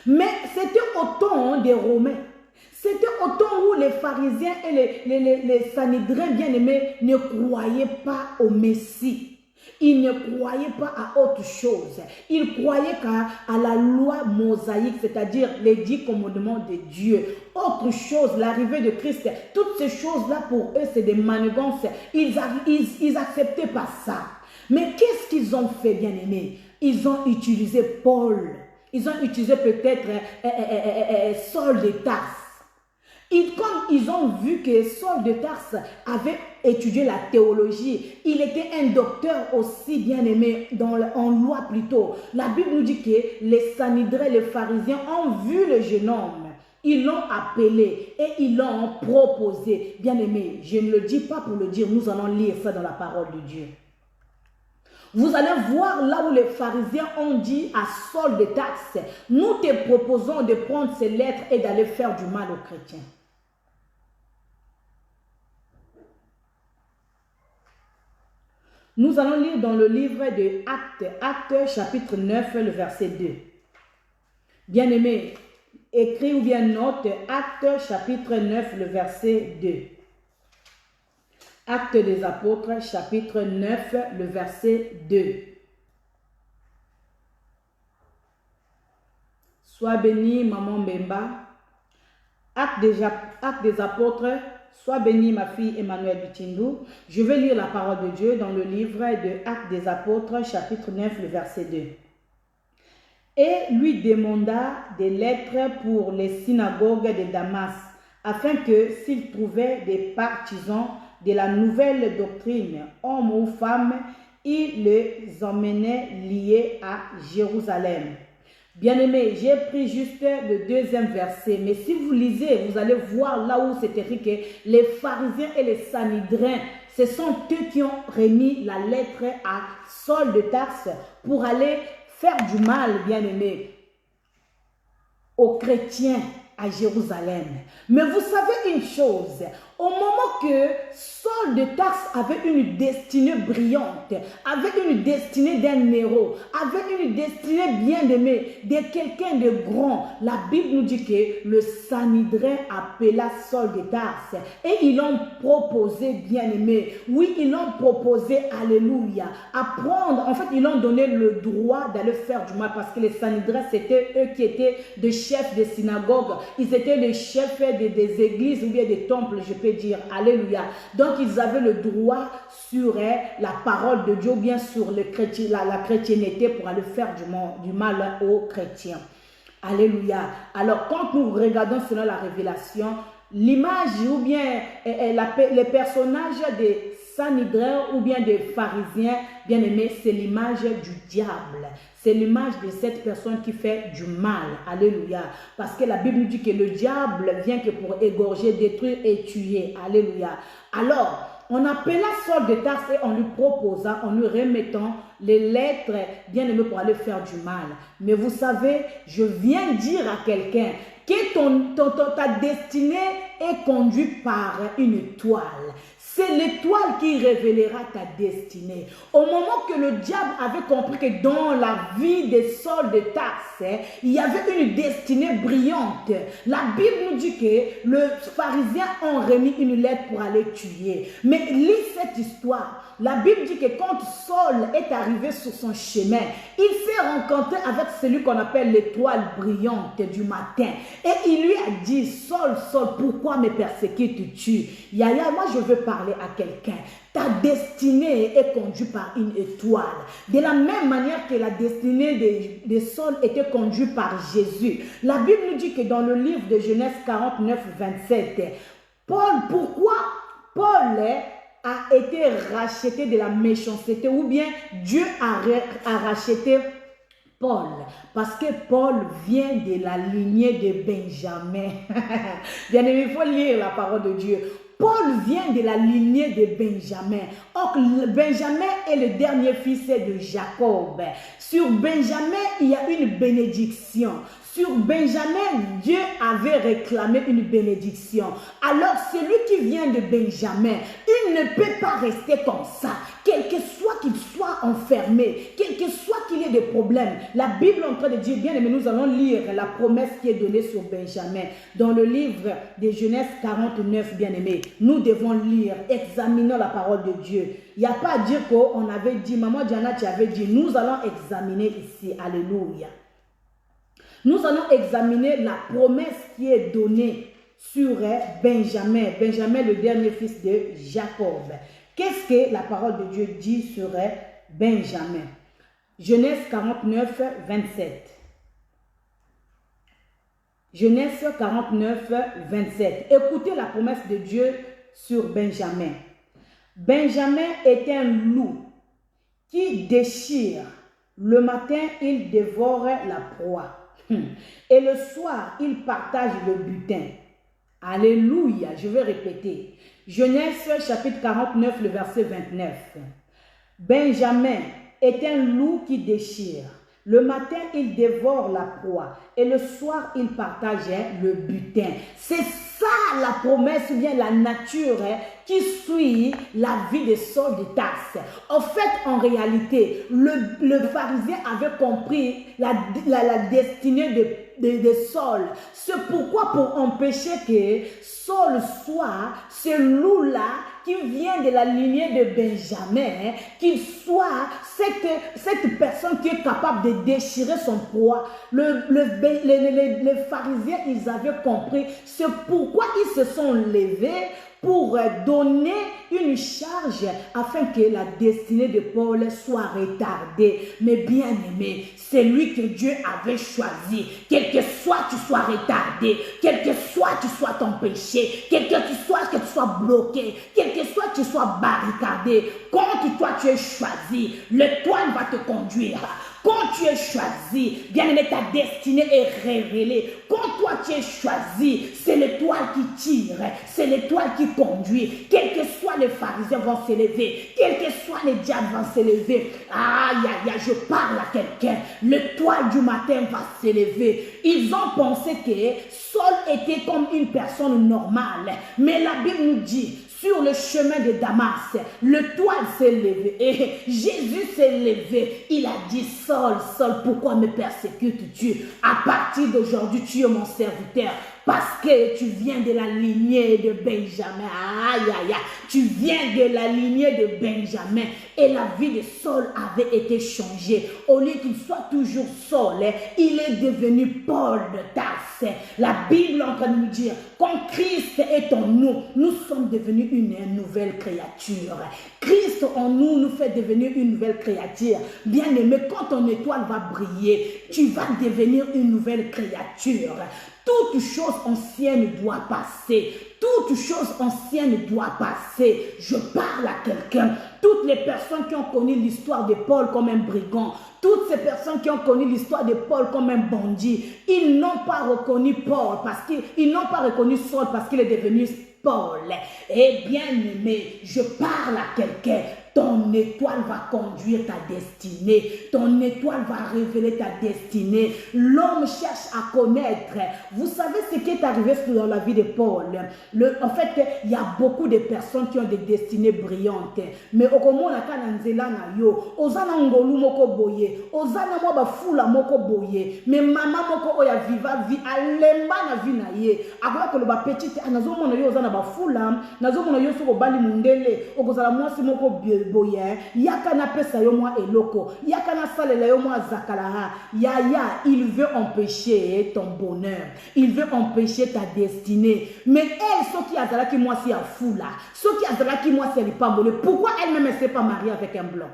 mais c'était au temps des Romains. C'était au temps où les pharisiens et les sanhédrins bien-aimés ne croyaient pas au Messie. Ils ne croyaient pas à autre chose. Ils croyaient qu'à la loi mosaïque, c'est-à-dire les 10 commandements de Dieu. Autre chose, l'arrivée de Christ, toutes ces choses-là pour eux, c'est des manigances. Ils acceptaient pas ça. Mais qu'est-ce qu'ils ont fait, bien-aimés? Ils ont utilisé Paul. Ils ont utilisé peut-être Saul de Tarse. Comme ils ont vu que Saul de Tarse avait étudié la théologie, il était un docteur aussi bien-aimé en loi plutôt. La Bible nous dit que les sanhédrins, les pharisiens ont vu le jeune homme. Ils l'ont appelé et ils l'ont proposé. Bien-aimé, je ne le dis pas pour le dire, nous allons lire ça dans la parole de Dieu. Vous allez voir là où les pharisiens ont dit à Saul de Tarse, nous te proposons de prendre ces lettres et d'aller faire du mal aux chrétiens. Nous allons lire dans le livre de Actes chapitre 9, le verset 2. Bien-aimé, écris ou bien note Actes chapitre 9, le verset 2. Actes des apôtres chapitre 9, le verset 2. Sois béni, maman Bemba. Actes des apôtres. Sois bénie, ma fille Emmanuel Bitindu. Je vais lire la parole de Dieu dans le livre de Actes des Apôtres, chapitre 9, le verset 2. Et lui demanda des lettres pour les synagogues de Damas, afin que s'il trouvait des partisans de la nouvelle doctrine, hommes ou femmes, il les emmenait liés à Jérusalem. Bien-aimé, j'ai pris juste le deuxième verset, mais si vous lisez, vous allez voir là où c'est écrit que les pharisiens et les sanhédrins, ce sont eux qui ont remis la lettre à Saul de Tarse pour aller faire du mal, bien-aimé, aux chrétiens à Jérusalem. Mais vous savez une chose, au moment que Saul de Tarse avait une destinée brillante, avait une destinée d'un héros, avait une destinée bien-aimée, de quelqu'un de grand, la Bible nous dit que le sanhédrin appela Saul de Tarse et ils l'ont proposé, bien-aimé. Oui, ils l'ont proposé, alléluia, à prendre, en fait, ils l'ont donné le droit d'aller faire du mal parce que les sanhédrins, c'était eux qui étaient des chefs des synagogues, ils étaient les chefs des églises ou bien des temples, je peux dire, alléluia. Donc ils avaient le droit sur la parole de Dieu, bien sur la chrétienté pour aller faire du mal aux chrétiens. Alléluia. Alors quand nous regardons selon la révélation, l'image ou bien les personnages des sanhédrins ou bien des pharisiens, bien aimés, c'est l'image du diable. C'est l'image de cette personne qui fait du mal. Alléluia. Parce que la Bible nous dit que le diable vient que pour égorger, détruire et tuer. Alléluia. Alors, on appela Saul de Tarse et on lui proposa, en lui remettant les lettres bien aimées pour aller faire du mal. Mais vous savez, je viens dire à quelqu'un que ta destinée est conduite par une étoile. C'est l'étoile qui révélera ta destinée. Au moment que le diable avait compris que dans la vie de Saul de Tarse, il y avait une destinée brillante. La Bible nous dit que le pharisien a remis une lettre pour aller tuer. Mais lis cette histoire. La Bible dit que quand Saul est arrivé sur son chemin, il s'est rencontré avec celui qu'on appelle l'étoile brillante du matin. Et il lui a dit, Saul, Saul, pourquoi me persécutes-tu? Yaya, moi je veux parler à quelqu'un. Ta destinée est conduite par une étoile. De la même manière que la destinée de Saul était conduite par Jésus. La Bible nous dit que dans le livre de Genèse 49, 27, pourquoi Paul a été racheté de la méchanceté, ou bien Dieu a racheté Paul, parce que Paul vient de la lignée de Benjamin. Bien aimé, il faut lire la parole de Dieu. Paul vient de la lignée de Benjamin. Or, Benjamin est le dernier fils de Jacob. Sur Benjamin, il y a une bénédiction. Sur Benjamin, Dieu avait réclamé une bénédiction. Alors, celui qui vient de Benjamin, il ne peut pas rester comme ça. Quel que soit qu'il soit enfermé, quel que soit qu'il ait des problèmes. La Bible est en train de dire, bien aimé, nous allons lire la promesse qui est donnée sur Benjamin. Dans le livre de Genèse 49, bien aimé, nous devons lire, examiner la parole de Dieu. Il n'y a pas à dire qu'on avait dit, maman Diana, tu avais dit, nous allons examiner ici. Alléluia. Nous allons examiner la promesse qui est donnée sur Benjamin. Benjamin, le dernier fils de Jacob. Qu'est-ce que la parole de Dieu dit sur Benjamin? Genèse 49, 27. Genèse 49, 27. Écoutez la promesse de Dieu sur Benjamin. Benjamin est un loup qui déchire. Le matin, il dévore la proie. Et le soir, il partage le butin. Alléluia, je vais répéter. Genèse chapitre 49, le verset 29. Benjamin est un loup qui déchire. Le matin, il dévore la proie. Et le soir, il partage le butin. C'est ça la promesse, ou bien la nature qui suit la vie de Saul de Tarse. En fait, en réalité, le pharisien avait compris la destinée de Saul. C'est pourquoi, pour empêcher que Saul soit ce loup-là qui vient de la lignée de Benjamin, qu'il soit cette personne qui est capable de déchirer son proie. Les pharisiens, ils avaient compris. C'est pourquoi ils se sont levés pour donner une charge afin que la destinée de Paul soit retardée. Mais bien aimé, c'est lui que Dieu avait choisi. Quel que soit tu sois retardé, quel que soit tu sois ton péché, quel que tu sois bloqué, quel que soit tu sois barricadé, quand toi tu es choisi, l'étoile va te conduire. Quand tu es choisi, bien aimé, ta destinée est révélée. Quand toi tu es choisi, c'est l'étoile qui tire, c'est l'étoile qui conduit. Quels que soient les pharisiens vont s'élever, quels que soient les diables vont s'élever. Aïe, aïe, aïe, je parle à quelqu'un. L'étoile du matin va s'élever. Ils ont pensé que Saul était comme une personne normale. Mais la Bible nous dit, sur le chemin de Damas, l'étoile s'est levée et Jésus s'est levé. Il a dit, Saul, Saul, pourquoi me persécutes-tu? À partir d'aujourd'hui, tu es mon serviteur. Parce que tu viens de la lignée de Benjamin. Aïe, aïe, aïe. Tu viens de la lignée de Benjamin. Et la vie de Saul avait été changée. Au lieu qu'il soit toujours Saul, il est devenu Paul de Tarse. La Bible est en train de nous dire, quand Christ est en nous, nous sommes devenus une nouvelle créature. Christ en nous nous fait devenir une nouvelle créature. Bien aimé, quand ton étoile va briller, tu vas devenir une nouvelle créature. Toute chose ancienne doit passer. Toute chose ancienne doit passer. Je parle à quelqu'un. Toutes les personnes qui ont connu l'histoire de Paul comme un brigand, toutes ces personnes qui ont connu l'histoire de Paul comme un bandit, ils n'ont pas reconnu Paul parce qu'ils n'ont pas reconnu Saul parce qu'il est devenu Paul. Et bien aimé, je parle à quelqu'un. Ton étoile va conduire ta destinée. Ton étoile va révéler ta destinée. L'homme cherche à connaître. Vous savez ce qui est arrivé dans la vie de Paul. En fait, il y a beaucoup de personnes qui ont des destinées brillantes. Mais au moment où ozana ngolu moko boye, ozana mo ba fula moko boye, mais maman moko oya viva vi alemba na vi na ye. Akola ko ba petite anazo mona yo ozana ba fula, nazo mona yo soko bali mundele, okozala mwasi moko boye, yaka na pesa yo mwa eloko, yaka na salela yo mwa zakalaha. Yaya, il veut empêcher ton bonheur, il veut empêcher ta destinée. Mais elle, ce qui a zala ki mwasi ya fula, ce qui a zala ki mwasi ya lipambole, pourquoi elle-même ne s'est pas mariée avec un blanc?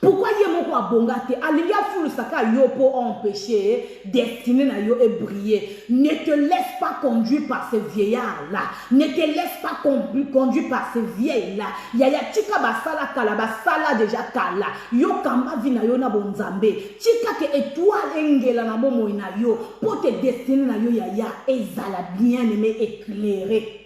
Pourquoi yemoko abongate alilia fulu saka yo pour empêcher destinée na yo et briller? Ne te laisse pas conduire par ces vieillards là. Ne te laisse pas conduire par ces vieilles là. Yaya tika basala kala basala déjà kala. Yo kamba vina yo na bonzambe. Tika ke étoile engela na momo na yo pour te destinée na yo yaya ezala bien aimé éclairé.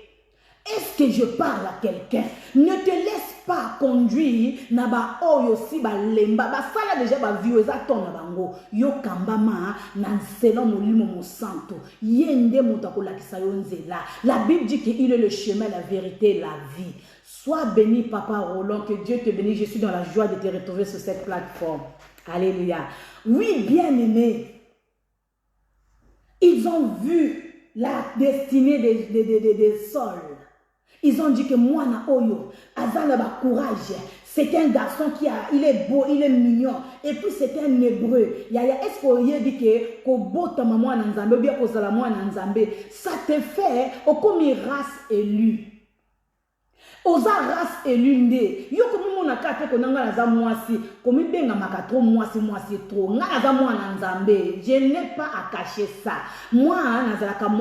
Est-ce que je parle à quelqu'un? Ne te laisse pas conduire na ba oyo si ba lemba ba sala déjà ba vieux aton na bango yo kambama na nsela molimo mo santo yende mutakula kisayonzela. La Bible dit qu'il est le chemin, la vérité, la vie. Sois béni Papa Roland, que Dieu te bénisse. Je suis dans la joie de te retrouver sur cette plateforme. Alléluia. Oui, bien-aimés, ils ont vu la destinée des sols. Ils ont dit que moi na oyo azana ba courage. C'est un garçon il est beau, il est mignon. Et puis c'est un hébreu. Yaya, est-ce qu'on y dit que kobota maman na nzambe bien kozala moi na nzambe, ça te fait au comme race élue. Oza race élue. Yo comme mon akate konanga na za mwasi, comme benga makatro mwasi trop. Nga za moi na nzambe. Je n'ai pas à cacher ça. Moi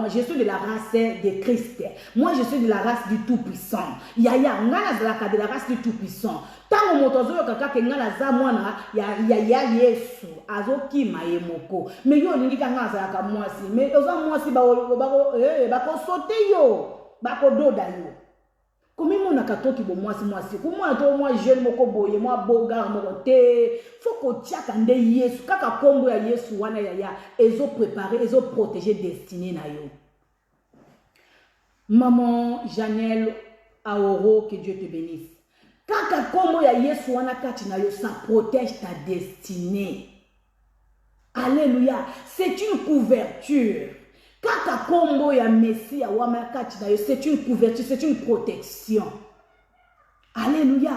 je suis de la race de Christ. Moi je suis de la race du Tout-Puissant. Yaya, nga de la race du Tout-Puissant. Tango motozo yo kaka ke nga za mwana ya Yesu azoki mayemoko. Mais yo ningi kanga za mwasi. Mais oza mwasi ba ko sauter yo. Ba ko doda yo. Comme on a katoki bo mwasi comment to moi jeune moko boye moi bogar moko te faut ko tiaka nde Yesu kaka kombo ya Yesu wana ya ezo préparer ezo protéger destinée na yo. Maman Janelle Aoro, que Dieu te bénisse. Kaka kombo ya Yesu wana kati na yo, ça protège ta destinée. Alléluia, c'est une couverture. Kaka kombo ya Messie ya wamakati na yo, c'est une couverture, c'est une protection. Alléluia.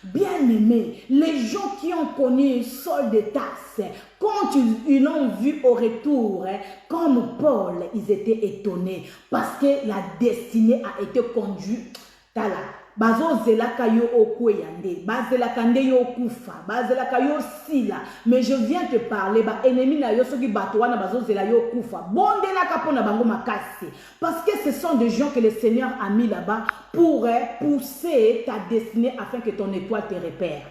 Bien-aimés, les gens qui ont connu Saul de Tarse, quand ils l'ont vu au retour, comme Paul, ils étaient étonnés parce que la destinée a été conduite. Tala. Bazo zelaka yo okweyande, bazelaka nde yo kufa, bazelaka yo sila. Mais je viens te parler, ba ennemi na yo soki bato wana bazo zela yo kufa. Bondela kapona bango makasi. Parce que ce sont des gens que le Seigneur a mis là-bas pour pousser ta destinée afin que ton étoile te repère.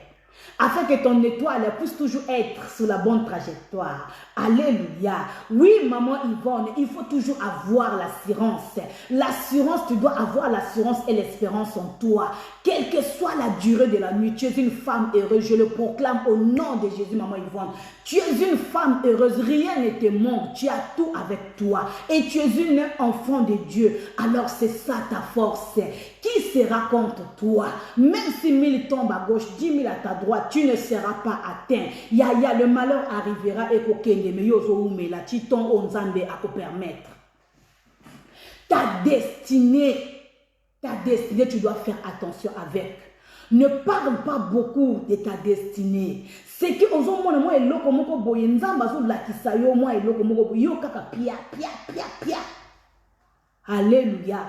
Afin que ton étoile puisse toujours être sur la bonne trajectoire. Alléluia. Oui, maman Yvonne, il faut toujours avoir l'assurance. L'assurance, tu dois avoir l'assurance et l'espérance en toi. Quelle que soit la durée de la nuit, tu es une femme heureuse. Je le proclame au nom de Jésus, maman Yvonne. Tu es une femme heureuse. Rien ne te manque. Tu as tout avec toi. Et tu es une enfant de Dieu. Alors c'est ça ta force. Qui sera contre toi? Même si 1000 tombent à gauche, 10 000 à ta droite, tu ne seras pas atteint. Yaya, le malheur arrivera et qu'aucun de meilleurs mais la titon onzambe à te permettre. Ta destinée, tu dois faire attention avec. Ne parle pas beaucoup de ta destinée. C'est que aux hommes moi et loko moko boye nzamba zo la kisayo moi et loko moko boye yo kaka pia. Alléluia.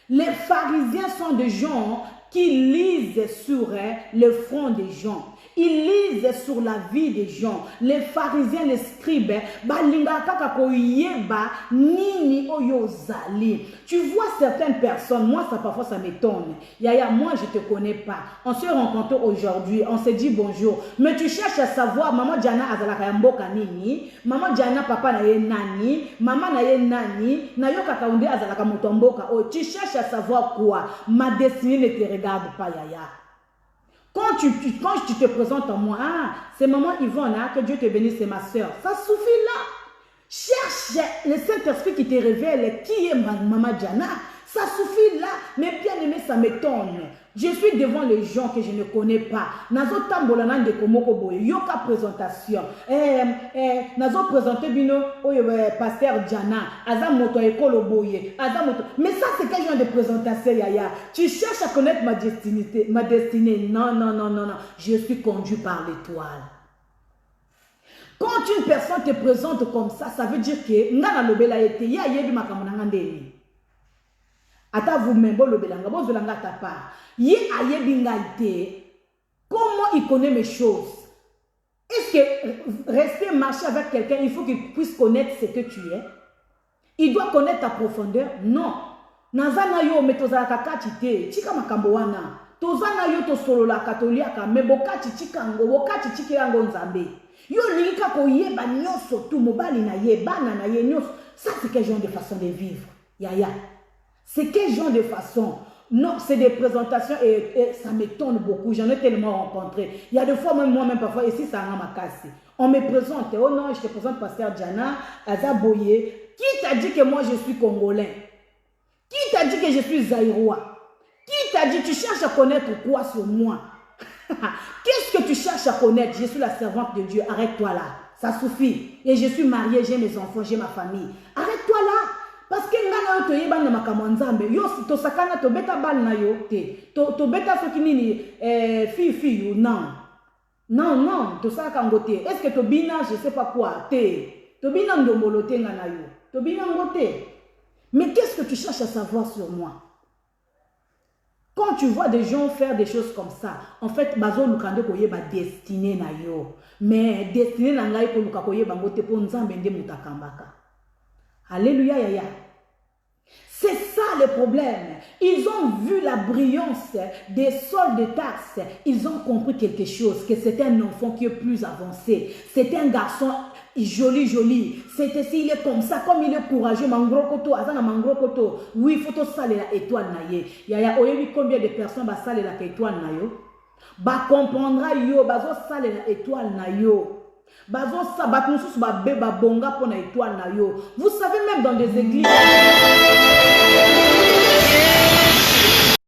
Les pharisiens sont des gens qui lisent sur le front des gens. Ils lisent sur la vie des gens. Les pharisiens, les scribes, tu vois certaines personnes, moi ça parfois ça m'étonne. Yaya, moi je te connais pas. On se rencontre aujourd'hui, on se dit bonjour. Mais tu cherches à savoir, maman Diana azalaka mboka nini, maman Diana papa na ye nani, maman na ye nani, na yo kakaunde azalaka motomboka. Oh, tu cherches à savoir quoi? Ma destinée ne te regarde pas, Yaya. Quand tu te présentes à moi, ah, c'est maman Yvonne, hein, que Dieu te bénisse, c'est ma soeur. Ça suffit là. Cherche le Saint-Esprit qui te révèle qui est maman Diana. Ça suffit là. Mais bien aimé, ça m'étonne. Je suis devant les gens que je ne connais pas. Nazo tambolana de komoko boye. Yoka présentation. Nazo présenter bino pasteur Diana. Aza moto ekolo boye. Aza moto. Mais ça c'est quel genre de présentation Yaya? Tu cherches à connaître ma destinée. Non, non, non, non, non. Je suis conduit par l'étoile. Quand une personne te présente comme ça veut dire que ngana lobela ete ya yebi makambo nanga ndeni. Ata vous-même lobelanga bozolanga ta part. Ye ayebi ngaite. Comment il connaît mes choses? Est-ce que rester marcher avec quelqu'un, il faut qu'il puisse connaître ce que tu es? Il doit connaître ta profondeur? Non. Nazana yo metoza kakati te, chika makambo wana. Tozana yo to solo la katoliaka, me bokati chikango, bokati chikirango nzambe. Yo lika ko yeba nyoso tu mobali na ye, bana na ye nyoso. Ça c'est quel genre de façon de vivre? Yaya. C'est quel genre de façon? Non, c'est des présentations et ça m'étonne beaucoup. J'en ai tellement rencontré. Il y a des fois, même moi-même, parfois, ici, ça m'a cassé. On me présente. Oh non, je te présente pasteur Diana, Azaboye. Qui t'a dit que moi, je suis congolais? Qui t'a dit que je suis zaïrois? Qui t'a dit, tu cherches à connaître quoi sur moi? Qu'est-ce que tu cherches à connaître? Je suis la servante de Dieu. Arrête-toi là. Ça suffit. Et je suis mariée, j'ai mes enfants, j'ai ma famille. Arrête-toi là. Parce que ngana yo toyeba na makambo nzambe yo to sakana to beta bal na yo te to beta soki nini fi yo non to saka ngote est-ce que to bina je sais pas quoi te to bina ndombolo te ngana yo to bina ngote. Mais qu'est-ce que tu cherches à savoir sur moi? Quand tu vois des gens faire des choses comme ça, en fait bazo lukande koyeba destinée na yo, mais destinée na ngai ko luka koyeba ngote po nzambe nde mutakambaka. Alléluia, Yaya. C'est ça le problème. Ils ont vu la brillance des soldes de taxes. Ils ont compris quelque chose, que c'est un enfant qui est plus avancé. C'est un garçon joli. C'est s'il est comme ça, comme il est courageux. Mangrokoto, azana mangrokoto. Oui, il faut tout saler la étoile naye. Yaya, oyebi combien de personnes va saler la étoile nayo? Ba comprendra yo, bazo saler la étoile nayo. Vous savez même dans des églises